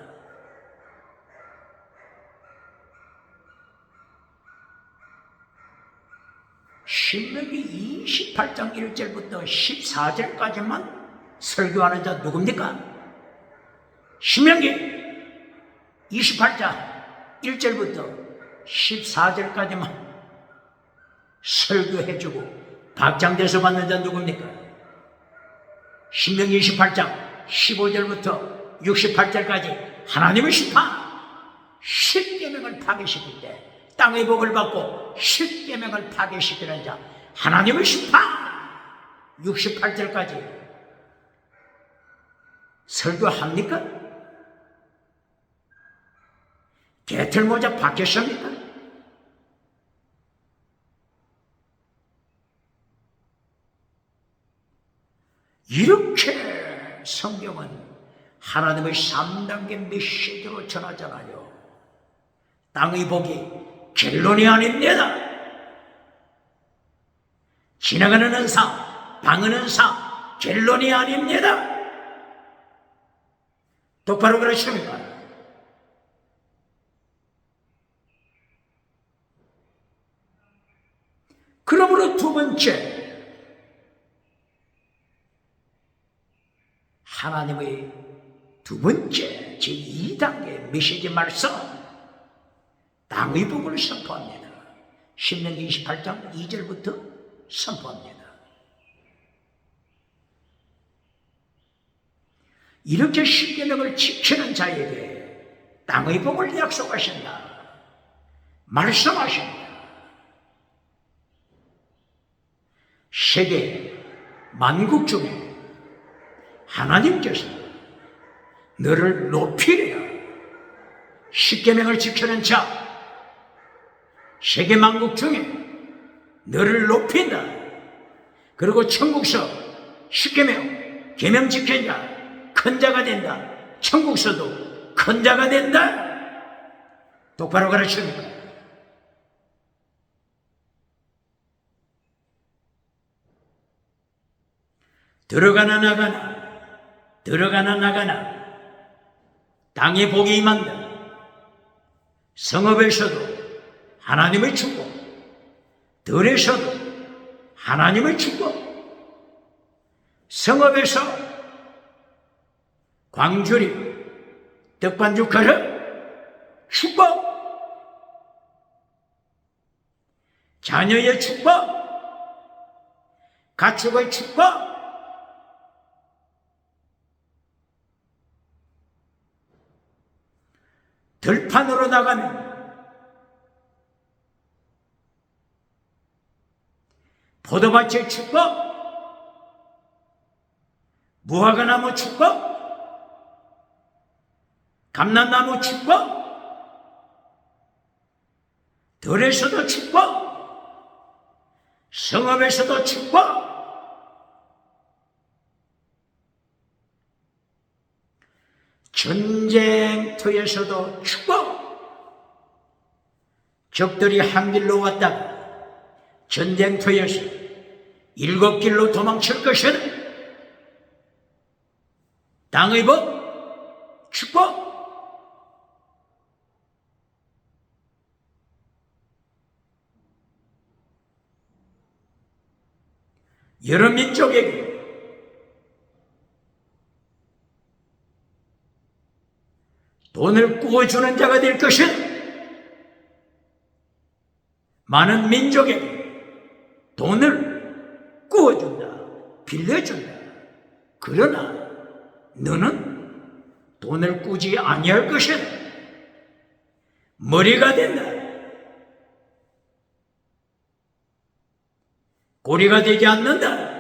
신명기 28장 1절부터 14절까지만 설교하는 자 누굽니까? 신명기 28장 1절부터 14절까지만 설교해주고 박장대서 받는 자 누굽니까? 신명기 28장 15절부터 68절까지 하나님의 심판, 십계명을 파괴시킬 때 땅의 복을 받고 십계명을 파괴시키는 자 하나님의 심판 68절까지 설교합니까? 개털모자 바뀌었습니까? 이렇게 성경은 하나님의 3단계 메시지로 전하잖아요. 땅의 복이 결론이 아닙니다. 지나가는 은사, 방은 은사, 결론이 아닙니다. 똑바로 그러십니까? 그러므로 두 번째, 하나님의 두 번째 제2단계 메시지 말씀, 땅의 복을 선포합니다. 신명기 28장 2절부터 선포합니다. 이렇게 십계명을 지키는 자에게 땅의 복을 약속하신다. 말씀하신다. 세계 만국 중에 하나님께서 너를 높이리라. 십계명을 지키는 자, 세계 만국 중에 너를 높인다. 그리고 천국서 십계명 계명 지키는 자 큰 자가 된다. 천국서도 큰 자가 된다. 똑바로 가르칩니까? 들어가나 나가나, 들어가나 나가나 땅에 복이 임한다. 성읍에서도 하나님의 축복, 들에서도 하나님의 축복, 성읍에서 광주리 떡반죽 그릇 축복, 자녀의 축복, 가축의 축복, 들판으로 나가면 포도밭의 축복, 무화과나무 축복, 감람나무 축복, 들에서도 축복, 성읍에서도 축복, 전쟁터에서도 축복. 적들이 한 길로 왔다가 전쟁터에서 7길로 도망칠 것은 땅의 복, 축복. 여러 민족에게 돈을 구워주는 자가 될 것은 많은 민족에게 돈을 구워준다, 빌려준다. 그러나 너는 돈을 꾸지 아니할 것은 머리가 된다. 고리가 되지 않는다.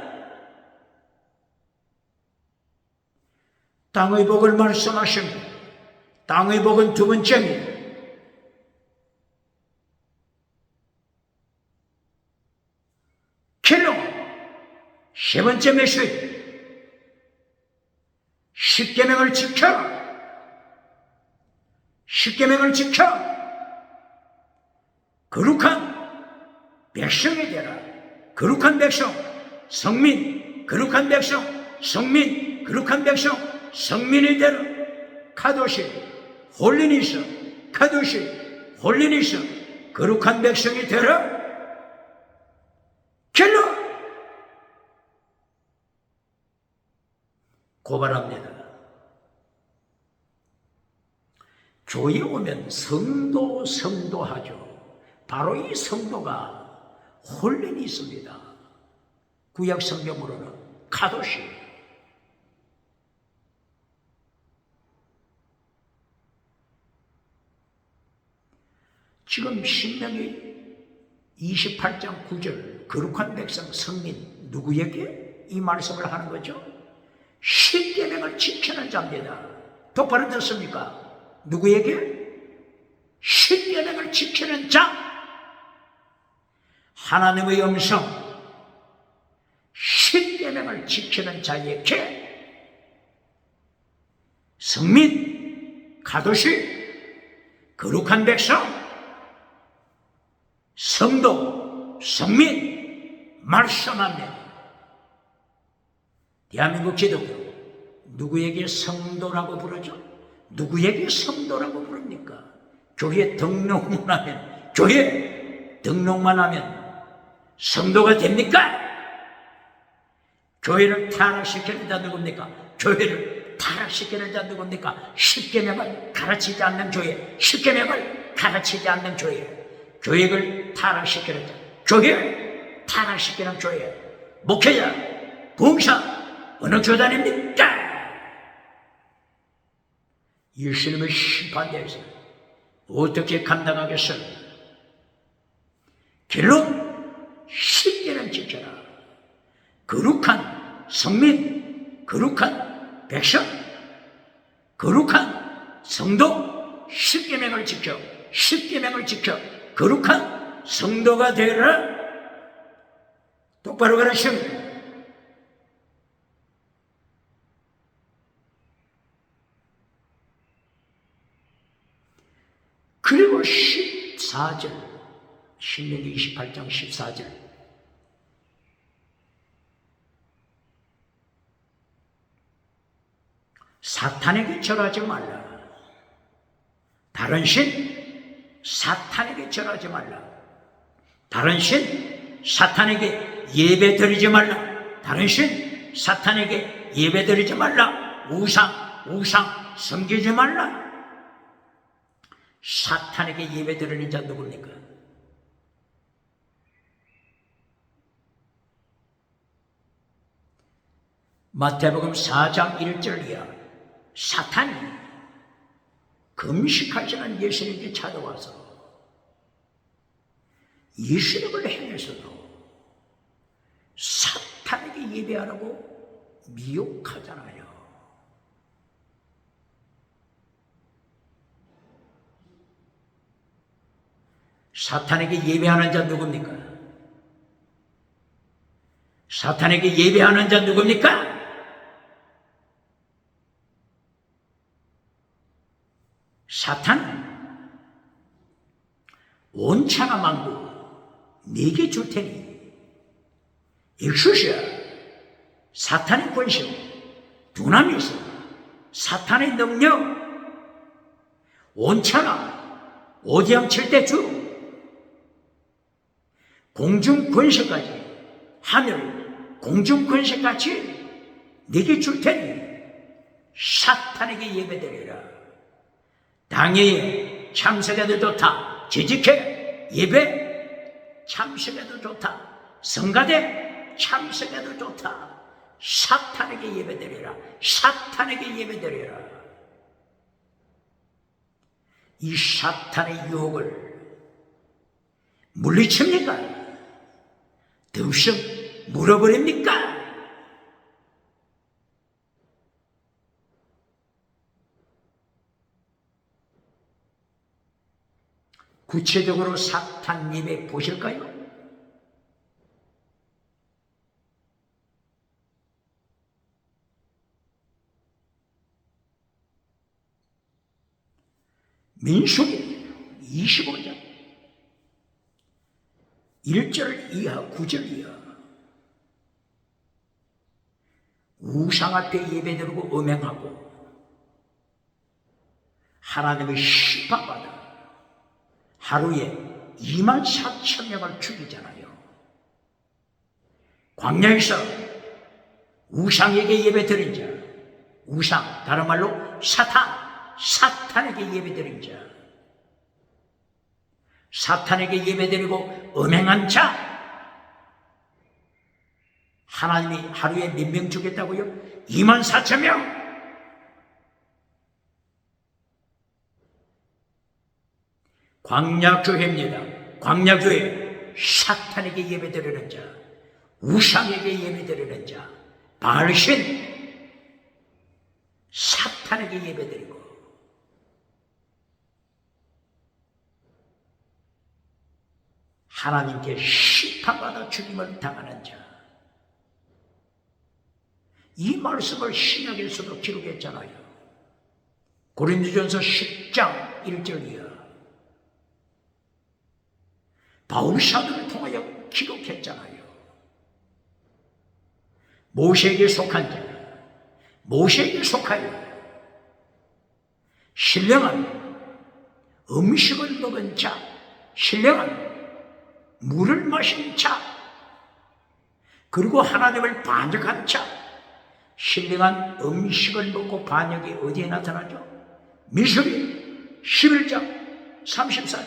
땅의 복을 말씀하십니다. 땅의 복은 두 번째입니다. 킬로 세 번째 메시지. 십계명을 지켜라. 십계명을 지켜 거룩한 백성이 되라. 거룩한 백성, 성민, 거룩한 백성, 성민, 거룩한 백성, 성민이 되라. 카도시, 홀리니서, 카도시, 홀리니서, 거룩한 백성이 되라. 결론! 고발합니다. 교회 오면 성도하죠. 바로 이 성도가 홀리니스입니다. 구약 성경으로는 카도시. 지금 신명기 28장 9절 거룩한 백성 성민 누구에게 이 말씀을 하는 거죠? 십계명을 지키는 자입니다. 똑바로 듣습니까? 누구에게? 십계명을 지키는 자. 하나님의 음성, 십계명을 지키는 자에게 성민, 가도시, 거룩한 백성, 성도, 성민 말씀합니다. 대한민국 기독교 누구에게 성도라고 부르죠? 누구에게 성도라고 부릅니까? 교회 등록만 하면, 교회 등록만 하면 성도가 됩니까? 교회를 타락시키는 자 누굽니까? 교회를 타락시키는 자 누굽니까? 십계명을 가르치지 않는 교회, 십계명을 가르치지 않는 교회. 교회를 타락시키는 자, 교회 타락시키는 교회, 목회자, 봉사, 어느 교단입니까? 예수님의 심판대에서 어떻게 감당하겠습니까? 결론, 십계는 지켜라. 거룩한 성민, 거룩한 백성, 거룩한 성도, 십계명을 지켜, 십계명을 지켜 거룩한 성도가 되라. 똑바로 가르칩니다. 그리고 14절, 신명기 28장 14절, 사탄에게 절하지 말라. 다른 신, 사탄에게 절하지 말라. 다른 신, 사탄에게 예배 드리지 말라. 다른 신, 사탄에게 예배 드리지 말라. 우상 섬기지 말라. 사탄에게 예배 드리는 자 누굽니까? 마태복음 4장 1절 이하, 사탄이 금식하시는 예수님께 찾아와서 예수님을 향해서도 사탄에게 예배하라고 미혹하잖아요. 사탄에게 예배하는 자 누굽니까? 사탄에게 예배하는 자 누굽니까? 사탄은 온차가 만고 네게 줄 테니, 엑수시아, 사탄의 권세, 두나미스, 사탄의 능력, 온차가 오디양 칠대 주, 공중 권세까지, 하늘 공중 권세까지 네게 줄 테니 사탄에게 예배드리라. 당회에 참석해도 좋다. 재직회 예배 참석해도 좋다. 성가대 참석해도 좋다. 사탄에게 예배드리라. 사탄에게 예배드리라. 이 사탄의 유혹을 물리칩니까? 덥석 물어버립니까? 구체적으로 사탄 예배 보실까요? 민수기 25장 1절 이하 9절 이하, 우상 앞에 예배드리고 음행하고 하나님의 심판받아 하루에 24,000명을 죽이잖아요. 광야에서 우상에게 예배드린 자, 우상 다른 말로 사탄에게 예배드린 자, 사탄에게 예배드리고 음행한 자, 하나님이 하루에 몇 명 죽였다고요? 24,000명. 광야교회입니다. 광야교회, 사탄에게 예배드리는 자, 우상에게 예배드리는 자, 바알신, 사탄에게 예배드리고 하나님께 심판받아 죽임을 당하는 자. 이 말씀을 신약에서도 기록했잖아요. 고린도전서 10장 1절 이하, 바울 사도를 통하여 기록했잖아요. 모세에게 속한 자, 모세에게 속하여 신령한 음식을 먹은 자, 신령한 물을 마신 자, 그리고 하나님을 반역한 자. 신령한 음식을 먹고 반역이 어디에 나타나죠? 민수기 11장 34절.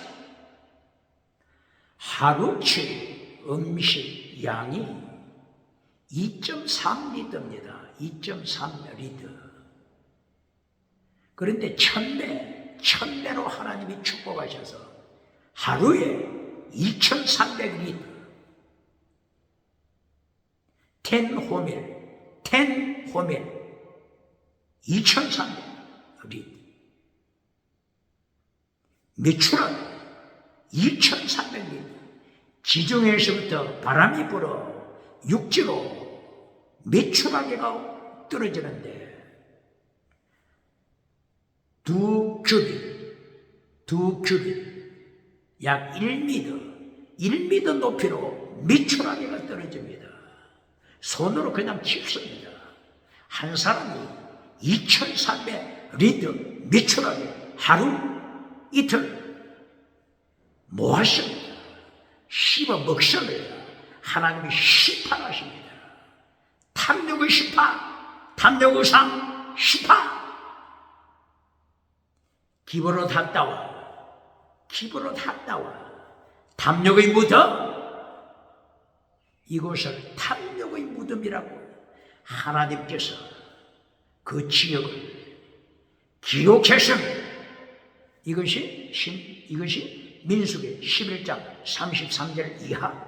하루치 음식 양이 2.3리터입니다. 2.3리터. 그런데 천배로 하나님이 축복하셔서 하루에 2,300리터. 10호밀 2,300리터. 매출은 2,300리터. 지중해에서부터 바람이 불어 육지로 매출하게가 떨어지는데 두 큐빅 약 1m 높이로 매출하게가 떨어집니다. 손으로 그냥 칩습니다. 한 사람이 2,300리터 매출하게 하루 이틀 뭐 하십니까? 씹어 먹습니다. 하나님이 심판하십니다. 탐욕의 심판, 탐욕의상 심판. 기브롯 핫다와 탐욕의 무덤. 이곳을 탐욕의 무덤이라고 하나님께서 그 지역을 기록했습니다. 이것이 민수기 11장 33절 이하.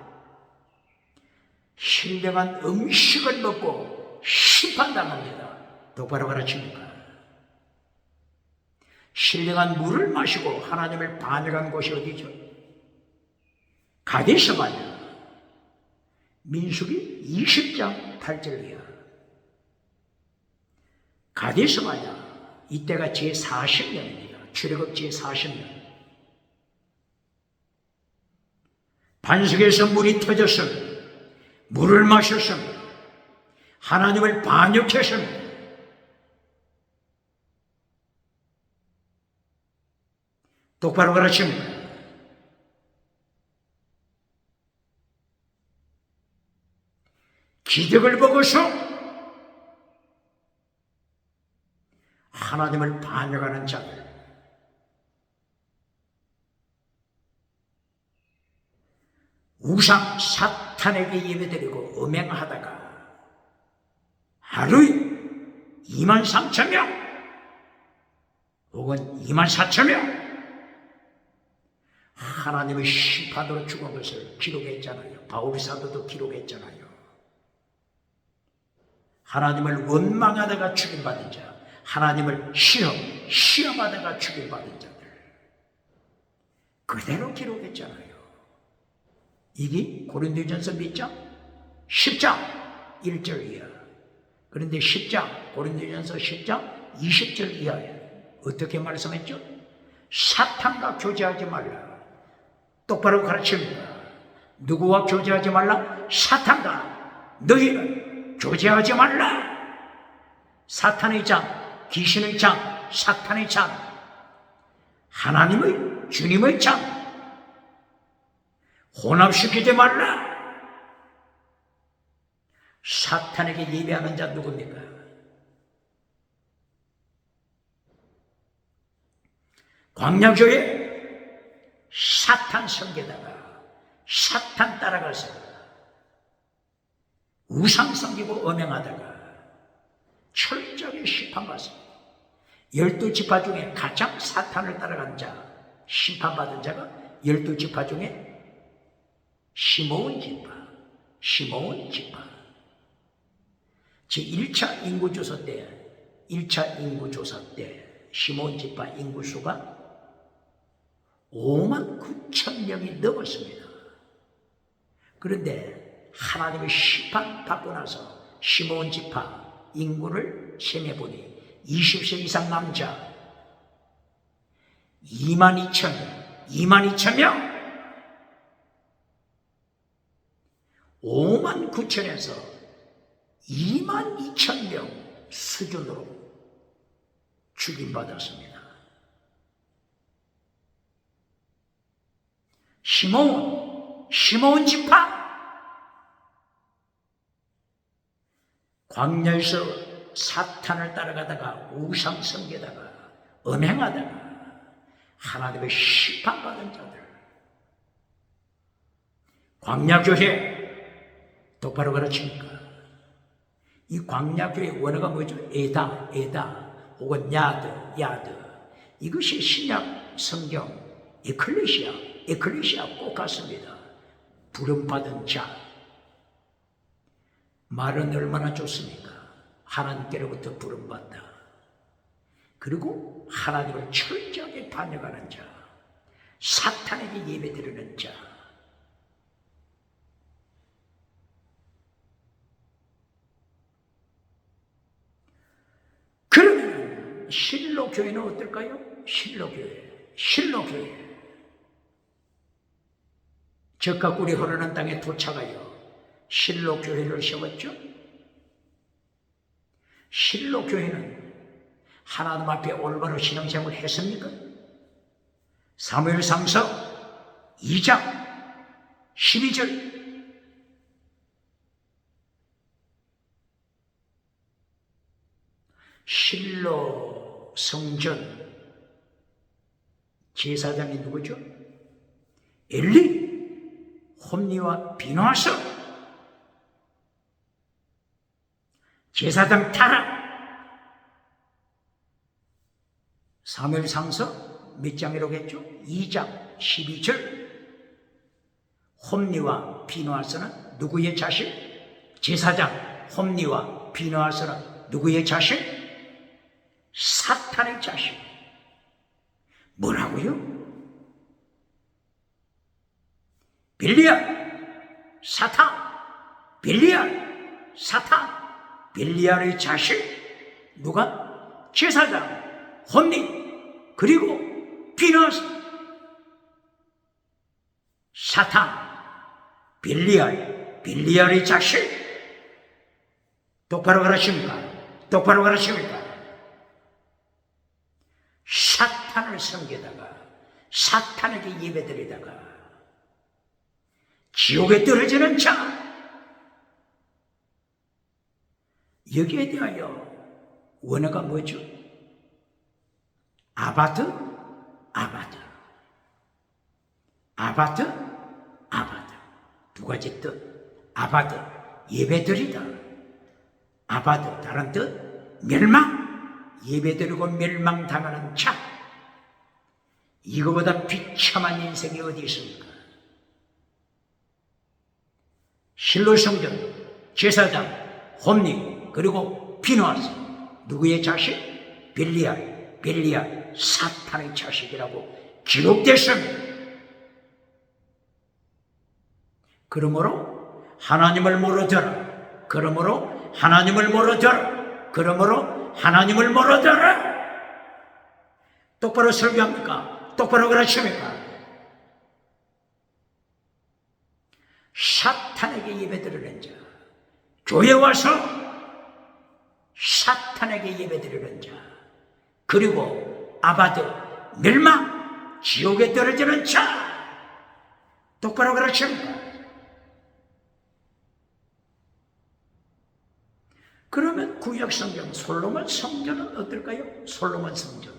신령한 음식을 먹고 심판당합니다. 똑바로 가르칩니까? 신령한 물을 마시고 하나님을 반역한 곳이 어디죠? 가데스바냐. 민수기 20장 8절 이하. 가데스바냐. 이때가 제40년입니다. 출애굽 제40년. 반석에서 물이 터졌습니다. 물을 마셨습니다. 하나님을 반역했습니다. 똑바로 가르칩니다. 기적을 보고서 하나님을 반역하는 자들, 우상 사탄에게 예배드리고 음행하다가 하루에 23,000명 혹은 24,000명 하나님의 심판으로 죽은 것을 기록했잖아요. 바울 사도도 기록했잖아요. 하나님을 원망하다가 죽임받은 자, 하나님을 시험하다가 죽임받은 자들 그대로 기록했잖아요. 이게 고린도전서 몇 장? 10장 1절 이하. 그런데 10장 고린도전서 10장 20절 이하에 어떻게 말씀했죠? 사탄과 교제하지 말라. 똑바로 가르칩니다. 누구와 교제하지 말라? 사탄과 너희는 교제하지 말라. 사탄의 장, 귀신의 장, 사탄의 장, 하나님의 주님의 장 혼합시키지 말라. 사탄에게 예배하는 자 누굽니까? 광야교회 사탄 섬기다가 사탄 따라가서 우상 섬기고 음행하다가 철저하게 심판받습니다. 12지파 중에 가장 사탄을 따라간 자, 심판받은 자가 12지파 중에 시므온 지파. 제1차 인구조사 때 시므온 지파 인구수가 59,000명이 넘었습니다. 그런데 하나님의 심판 받고 나서 시므온 지파 인구를 세매보니 20세 이상 남자 22,000명 59,000에서 22,000명 수준으로 죽임받았습니다. 시므온 지파 광야에서 사탄을 따라가다가 우상 섬기다가 음행하다가 하나님의 심판받은 자들 광야교회 똑바로 가르칩니까? 이 광야교회 원어가 뭐죠? 에다, 혹은 야드. 이것이 신약 성경 에클레시아 꼭 같습니다. 부름받은 자. 말은 얼마나 좋습니까? 하나님께로부터 부름받다. 그리고 하나님을 철저하게 반역하는 자. 사탄에게 예배드리는 자. 그러면 실로 교회는 어떨까요? 실로 교회. 젖과 꿀이 흐르는 땅에 도착하여 실로 교회를 세웠죠. 실로 교회는 하나님 앞에 올바로 신앙생활을 했습니까? 사무엘상서 2장 12절 실로 성전 제사장이 누구죠? 엘리, 홈리와 비누아서. 제사장 타락. 사무엘상서 몇 장이라고 했죠? 2장 12절. 홈리와 비누아서는 누구의 자식? 제사장 홈리와 비누아서는 누구의 자식? 사탄의 자식. 뭐라고요? 벨리알, 사탄, 벨리알의 자식. 누가? 제사장 홈리, 그리고 비누아서. 사탄, 벨리알의 자식. 똑바로 가르칩니까? 사탄을 섬기다가 사탄에게 예배드리다가 지옥에 떨어지는 자. 여기에 대하여 원어가 뭐죠? 아바드. 두 가지 뜻. 아바드, 예배드리다. 아바드, 다른 뜻, 멸망. 예배드리고 멸망당하는 자. 이거보다 비참한 인생이 어디 있습니까? 실로 성전, 제사장, 홈리, 그리고 비누아서. 누구의 자식? 벨리알, 사탄의 자식이라고 기록됐습니다. 그러므로 하나님을 모르더라. 똑바로 설교합니까? 똑바로 가르칩니까? 사탄에게 예배드리는 자. 교회 와서 사탄에게 예배드리는 자. 그리고 아바드, 멸망, 지옥에 떨어지는 자. 똑바로 가르칩니까? 그러면 구약 성경 솔로몬 성전은 어떨까요? 솔로몬 성전.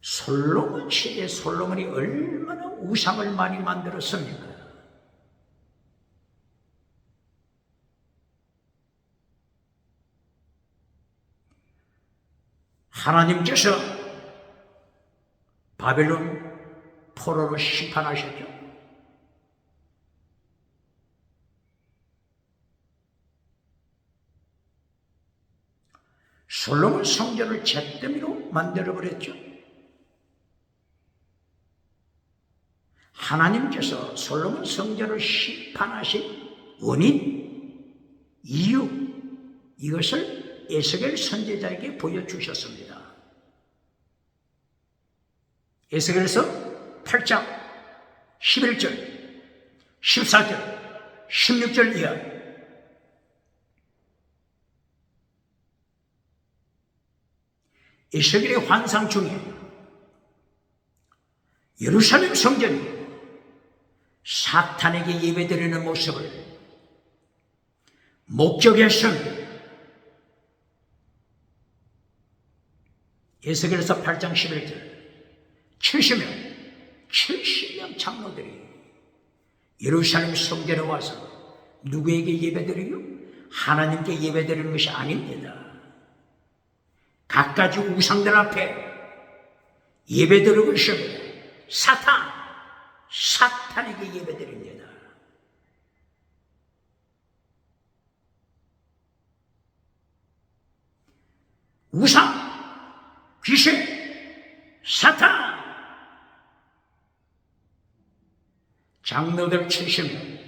솔로몬 시대 솔로몬이 얼마나 우상을 많이 만들었습니까? 하나님께서 바벨론 포로로 심판하셨죠. 솔로몬 성전을 잿더미로 만들어버렸죠. 하나님께서 솔로몬 성전을 심판하신 원인, 이유, 이것을 에스겔 선지자에게 보여주셨습니다. 에스겔서 8장 11절, 14절, 16절 이하. 에스겔의 환상 중에 예루살렘 성전이 사탄에게 예배드리는 모습을 목격했습니다. 에스겔서 8장 11절 70명 장로들이 예루살렘 성전에 와서 누구에게 예배드려요? 하나님께 예배드리는 것이 아닙니다. 갖가지 우상들 앞에 예배드리고 있습니다. 사탄에게 예배드립니다. 우상, 귀신, 사탄, 장로들 70명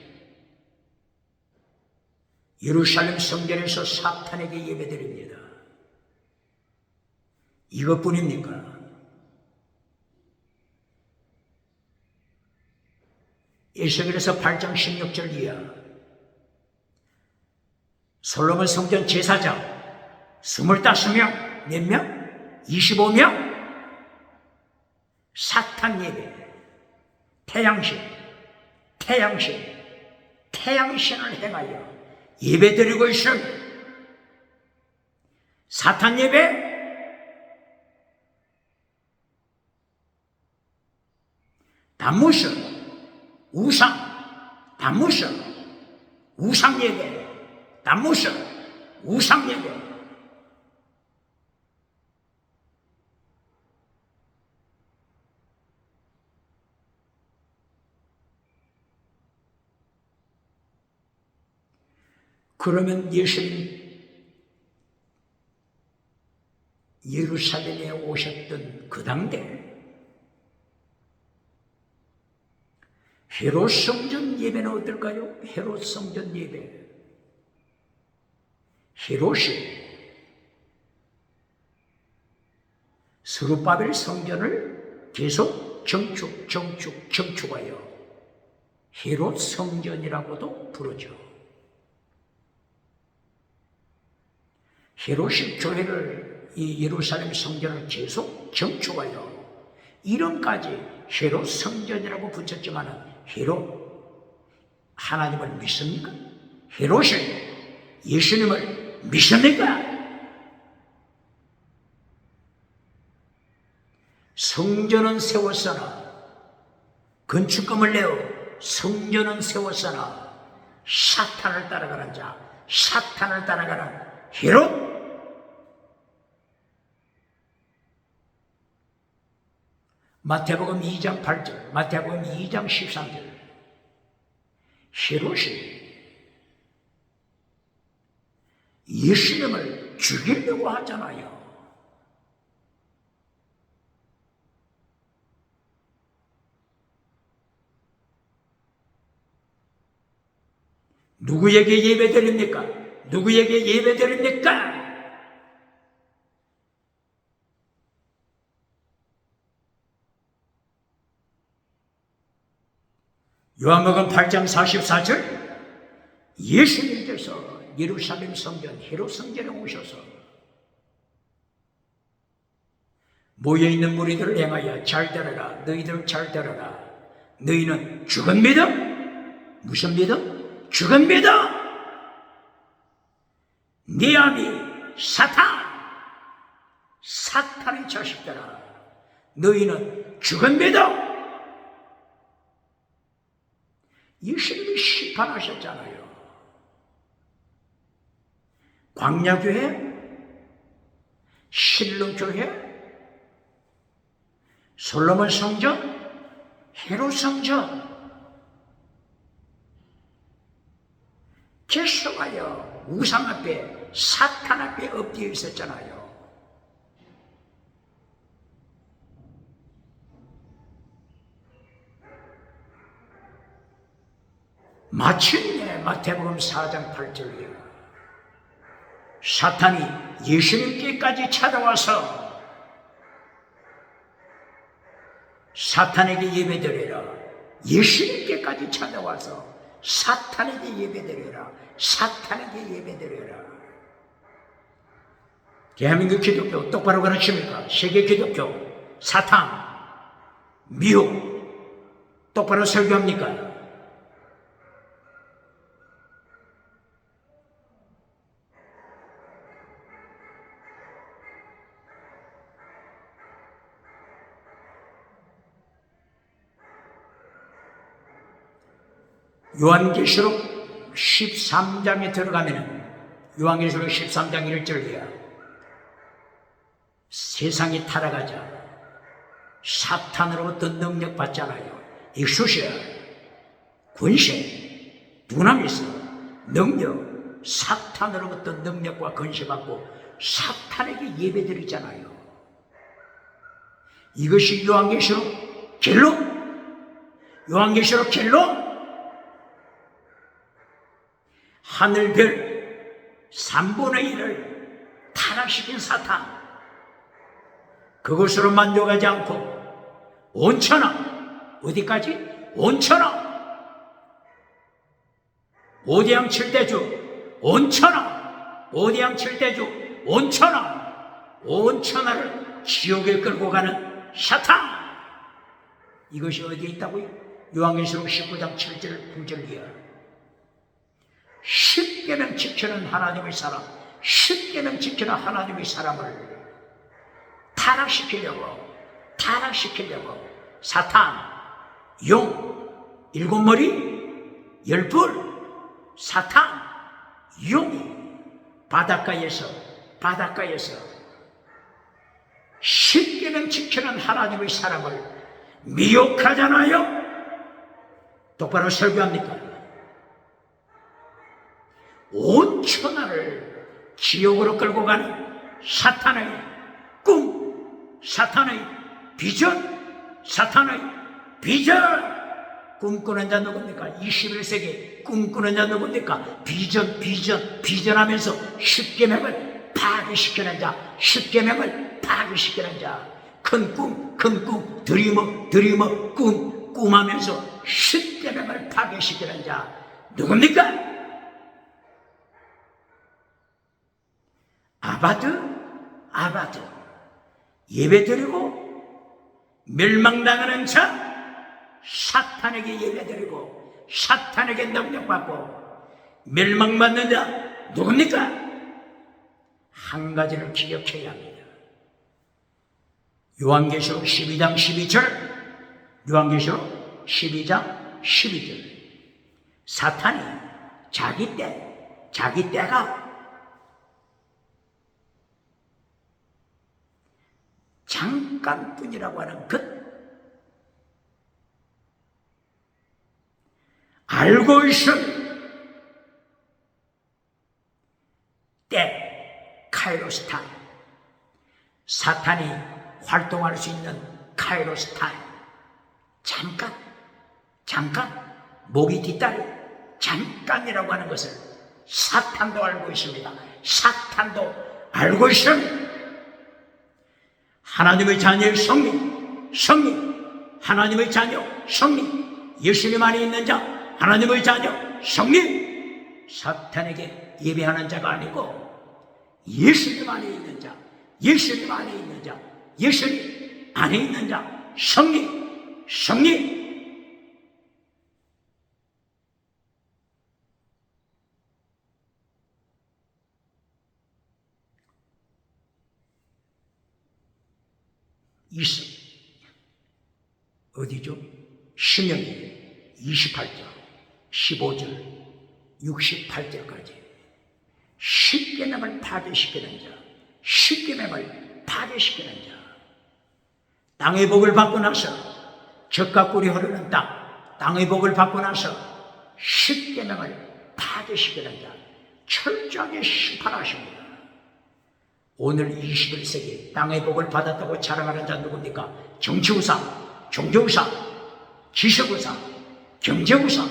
예루살렘 성전에서 사탄에게 예배드립니다. 이것뿐입니까? 에스겔서 8장 16절 이하 솔로몬 성전 제사장 25명, 몇 명? 25명? 사탄 예배, 태양신을 행하여 예배드리고 있습니다. 사탄 예배, 단무스, 우상, 단무스, 우상 예배, 단무스, 우상 예배. 그러면 예수님 예루살렘에 오셨던 그 당대 헤롯 성전 예배는 어떨까요? 헤롯 성전 예배. 헤롯이 스룹바벨 성전을 계속 정축하여 헤롯 성전이라고도 부르죠. 헤롯이 교회를 이 예루살렘 성전을 계속 정축하여 이름까지 헤롯 성전이라고 붙였지만 헤롯 하나님을 믿습니까? 헤롯이 예수님을 믿습니까? 성전은 세웠으나 건축금을 내어 성전은 세웠으나 사탄을 따라가는 자, 사탄을 따라가는 헤롯. 마태복음 2장 8절, 마태복음 2장 13절. 헤롯이 예수님을 죽이려고 하잖아요. 누구에게 예배드립니까? 누구에게 예배드립니까? 요한복음 8장 44절 예수님께서 예루살렘 성전 헤롯 성전에 오셔서 모여있는 무리들을 향하여 잘 들어라, 너희들 잘 들어라. 너희는 죽은 믿음? 무슨 믿음? 죽은 믿음! 네 아비 사탄의 자식들아, 너희는 죽은 믿음! 예수님이 심판하셨잖아요. 광야교회, 실로교회, 솔로몬 성전, 헤롯 성전 계속하여 우상 앞에 사탄 앞에 엎드려 있었잖아요. 마침내 마태복음 4장 8절이요. 사탄이 예수님께까지 찾아와서 사탄에게 예배드리라. 예수님께까지 찾아와서 사탄에게 예배드리라. 사탄에게 예배드리라. 대한민국 기독교 똑바로 가르칩니까? 세계 기독교 사탄 미혹 똑바로 설교합니까? 요한계시록 13장에 들어가면은 요한계시록 13장 1절이야. 세상이 타락하자 사탄으로부터 능력 받잖아요. 익수시아, 권세, 두나미스, 능력, 사탄으로부터 능력과 권세 받고 사탄에게 예배드리잖아요. 이것이 요한계시록 결론. 요한계시록 결론. 하늘별 3분의 1을 타락시킨 사탄, 그것으로 만족하지 않고 온천하, 어디까지? 온천하, 오대양 7대주 온천하, 오대양 7대주 온천하, 온천하를 지옥에 끌고 가는 사탄. 이것이 어디에 있다고요? 요한계시록 19장 7절 9절이야. 10계명 지키는 하나님의 사람, 10계명 지키는 하나님의 사람을 타락시키려고 사탄, 용, 7머리, 10뿔, 사탄, 용이 바닷가에서 10계명 지키는 하나님의 사람을 미혹하잖아요. 똑바로 설교합니까? 온 천하를 지옥으로 끌고 가는 사탄의 꿈, 사탄의 비전, 꿈꾸는 자 누굽니까? 21세기 꿈꾸는 자 누굽니까? 비전하면서 십계명을 파괴시키는 자, 십계명을 파괴시키는 자, 큰 꿈, 드리머, 꿈하면서 십계명을 파괴시키는 자 누굽니까? 아바드 예배드리고 멸망당하는 자, 사탄에게 예배드리고 사탄에게 능력받고 멸망받는 자 누굽니까? 한 가지를 기억해야 합니다. 요한계시록 12장 12절, 요한계시록 12장 12절. 사탄이 자기 때가 잠깐뿐이라고 하는 것, 알고 있음 때, 카이로스 타임, 사탄이 활동할 수 있는 카이로스 타임, 잠깐, 목이 뒷다리, 잠깐이라고 하는 것을 사탄도 알고 있습니다. 사탄도 알고 있습니다. 하나님의 자녀의 성리, 하나님의 자녀 성리, 예수님 안에 있는 자, 하나님의 자녀 성리, 사탄에게 예배하는 자가 아니고 예수님 안에 있는 자, 예수님 안에 있는 자, 성리. 있어. 어디죠? 신명기 28장 15절 68절까지 십계명을 파괴시키는 자, 십계명을 파괴시키는 자, 땅의 복을 받고 나서 젖과 꿀이 흐르는 땅의 복을 받고 나서 십계명을 파괴시키는 자, 철저하게 심판하십니다. 오늘 21세기 땅의 복을 받았다고 자랑하는 자 누굽니까? 정치우상, 종교우상, 지식우상, 경제우상,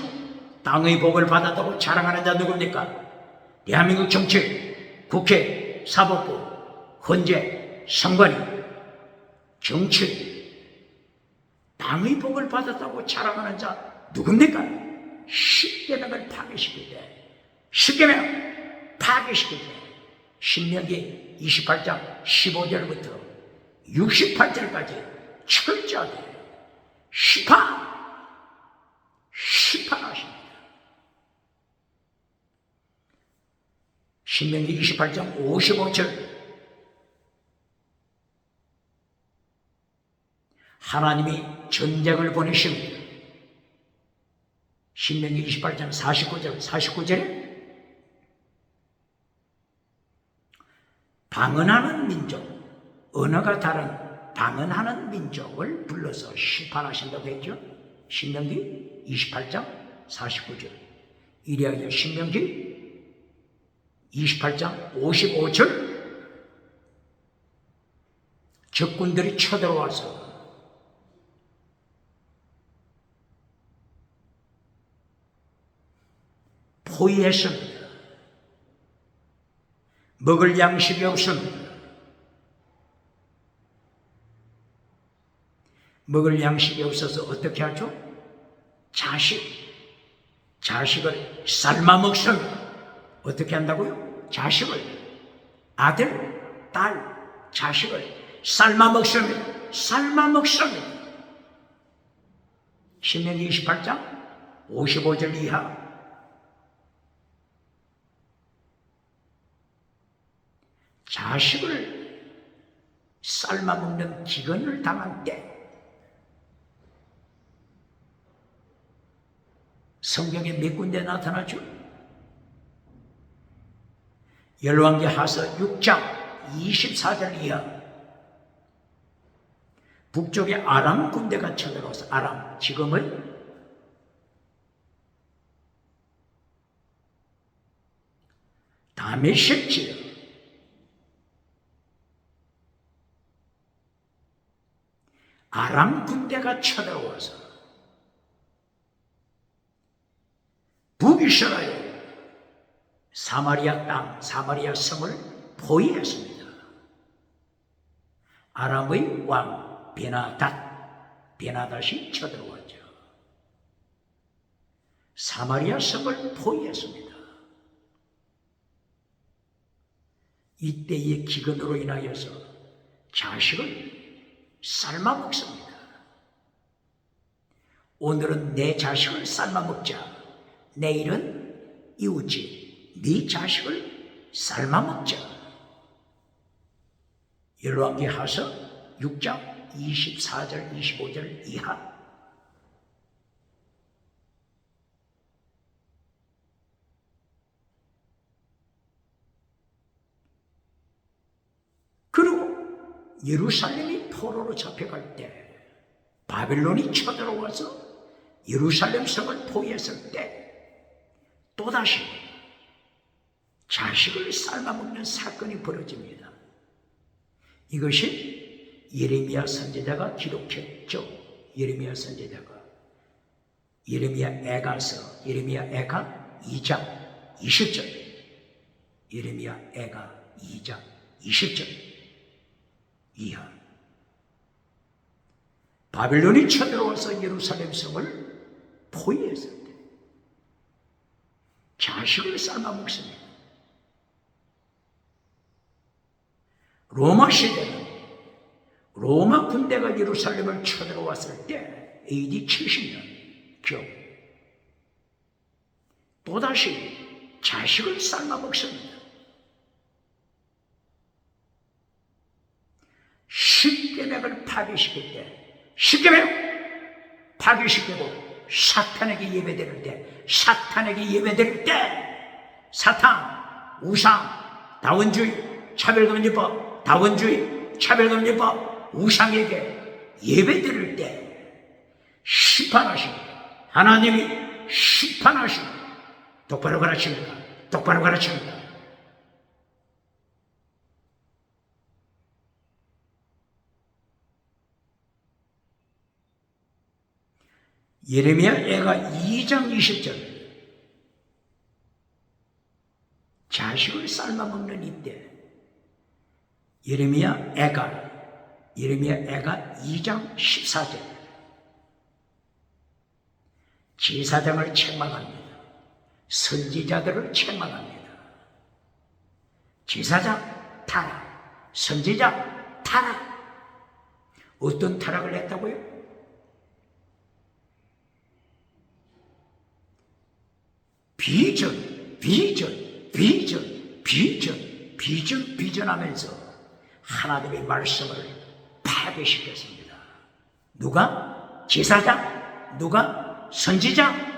땅의 복을 받았다고 자랑하는 자 누굽니까? 대한민국 정치, 국회, 사법부, 헌재, 선관위, 정치, 땅의 복을 받았다고 자랑하는 자 누굽니까? 십계명을 파괴시킬 때, 십계명 파괴시킬 때, 신명기 28장 15절부터 68절까지 철저하게 심판하십니다. 신명기 28장 55절, 하나님이 전쟁을 보내십니다. 신명기 28장 49절에 방언하는 민족, 언어가 다른 방언하는 민족을 불러서 심판하신다고 했죠. 신명기 28장 49절. 이래야 신명기 28장 55절 적군들이 쳐들어와서 포위했습니다. 먹을 양식이 없습니다. 먹을 양식이 없어서 어떻게 하죠? 자식을 삶아 먹습니다. 어떻게 한다고요? 자식을, 아들, 딸, 자식을 삶아 먹습니다. 삶아 먹습니다. 신명기 28장 55절 이하. 자식을 삶아 먹는 기근을 당한 때 성경에 몇 군데 나타나죠? 열왕기하서 6장 24절 이하. 북쪽에 아람 군대가 쳐들어와서, 아람 지금의 다메섹 지역, 아람 군대가 쳐들어와서 북이스라엘 사마리아 땅, 사마리아 성을 포위했습니다. 아람의 왕 베나닷이 쳐들어왔죠. 사마리아 성을 포위했습니다. 이때의 기근으로 인하여서 자식을 삶아 먹습니다. 오늘은 내 자식을 삶아 먹자. 내일은 이웃집, 네 자식을 삶아 먹자. 열왕기하서 6장 24절 25절 이하. 그리고 예루살렘이 포로로 잡혀갈 때, 바벨론이 쳐들어와서 예루살렘 성을 포위했을 때 또다시 자식을 삶아먹는 사건이 벌어집니다. 이것이 예레미야 선지자가 기록했죠. 예레미야 선지자가 예레미야 애가서, 예레미야 애가 2장 20절, 예레미야 애가 2장 20절 이하. 바벨론이 쳐들어와서 예루살렘 성을 포위했을 때 자식을 삶아 먹습니다. 로마 시대는 로마 군대가 예루살렘을 쳐들어왔을 때 AD 70년경 또다시 자식을 삶아 먹습니다. 십계명을 파괴시킬 때, 십계명 파괴시키고 사탄에게 예배드릴 때, 사탄, 우상, 다원주의, 차별금지법, 다원주의, 차별금지법, 우상에게 예배드릴 때 심판하십니다. 하나님이 심판하십니다. 똑바로 가르칩니다. 똑바로 가르칩니다. 예레미야 애가 2장 20절. 자식을 삶아먹는 이때 예레미야 애가 2장 14절. 제사장을 책망합니다. 선지자들을 책망합니다. 제사장 타락, 선지자 타락. 어떤 타락을 했다고요? 비전하면서 하나님의 말씀을 파괴시켰습니다. 누가? 제사장? 누가? 선지자?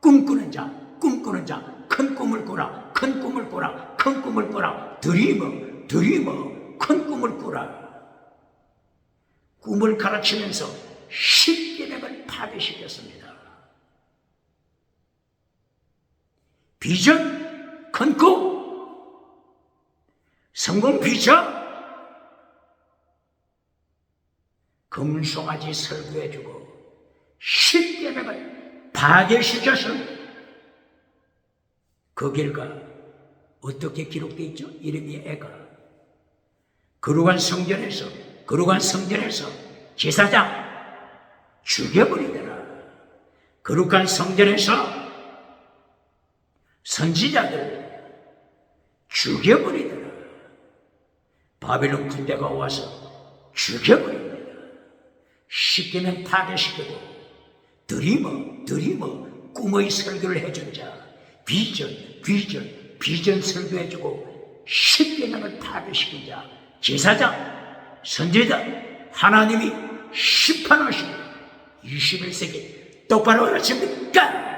꿈꾸는 자, 꿈꾸는 자, 큰 꿈을 꾸라, 큰 꿈을 꾸라, 큰 꿈을 꾸라. 드리머, 드리머, 큰 꿈을 꾸라. 꿈을 가르치면서 10계명을 파괴시켰습니다. 비전, 큰 꿈, 성공 비전, 금송아지 설교해주고 10계명을 파괴시켰습니다. 그 결과 어떻게 기록되어 있죠? 이름이 애가 거룩한 성전에서 제사장 죽여버리더라. 거룩한 성전에서 선지자들 죽여버리더라. 바벨론 군대가 와서 죽여버립니다. 십계명 파괴시키고 드리머 꿈의 설교를 해준 자, 비전 설교해주고 십계명을 파괴시킨 자, 제사장, 선지자, 하나님이 심판하시고 21세기 똑바로 알아십니까?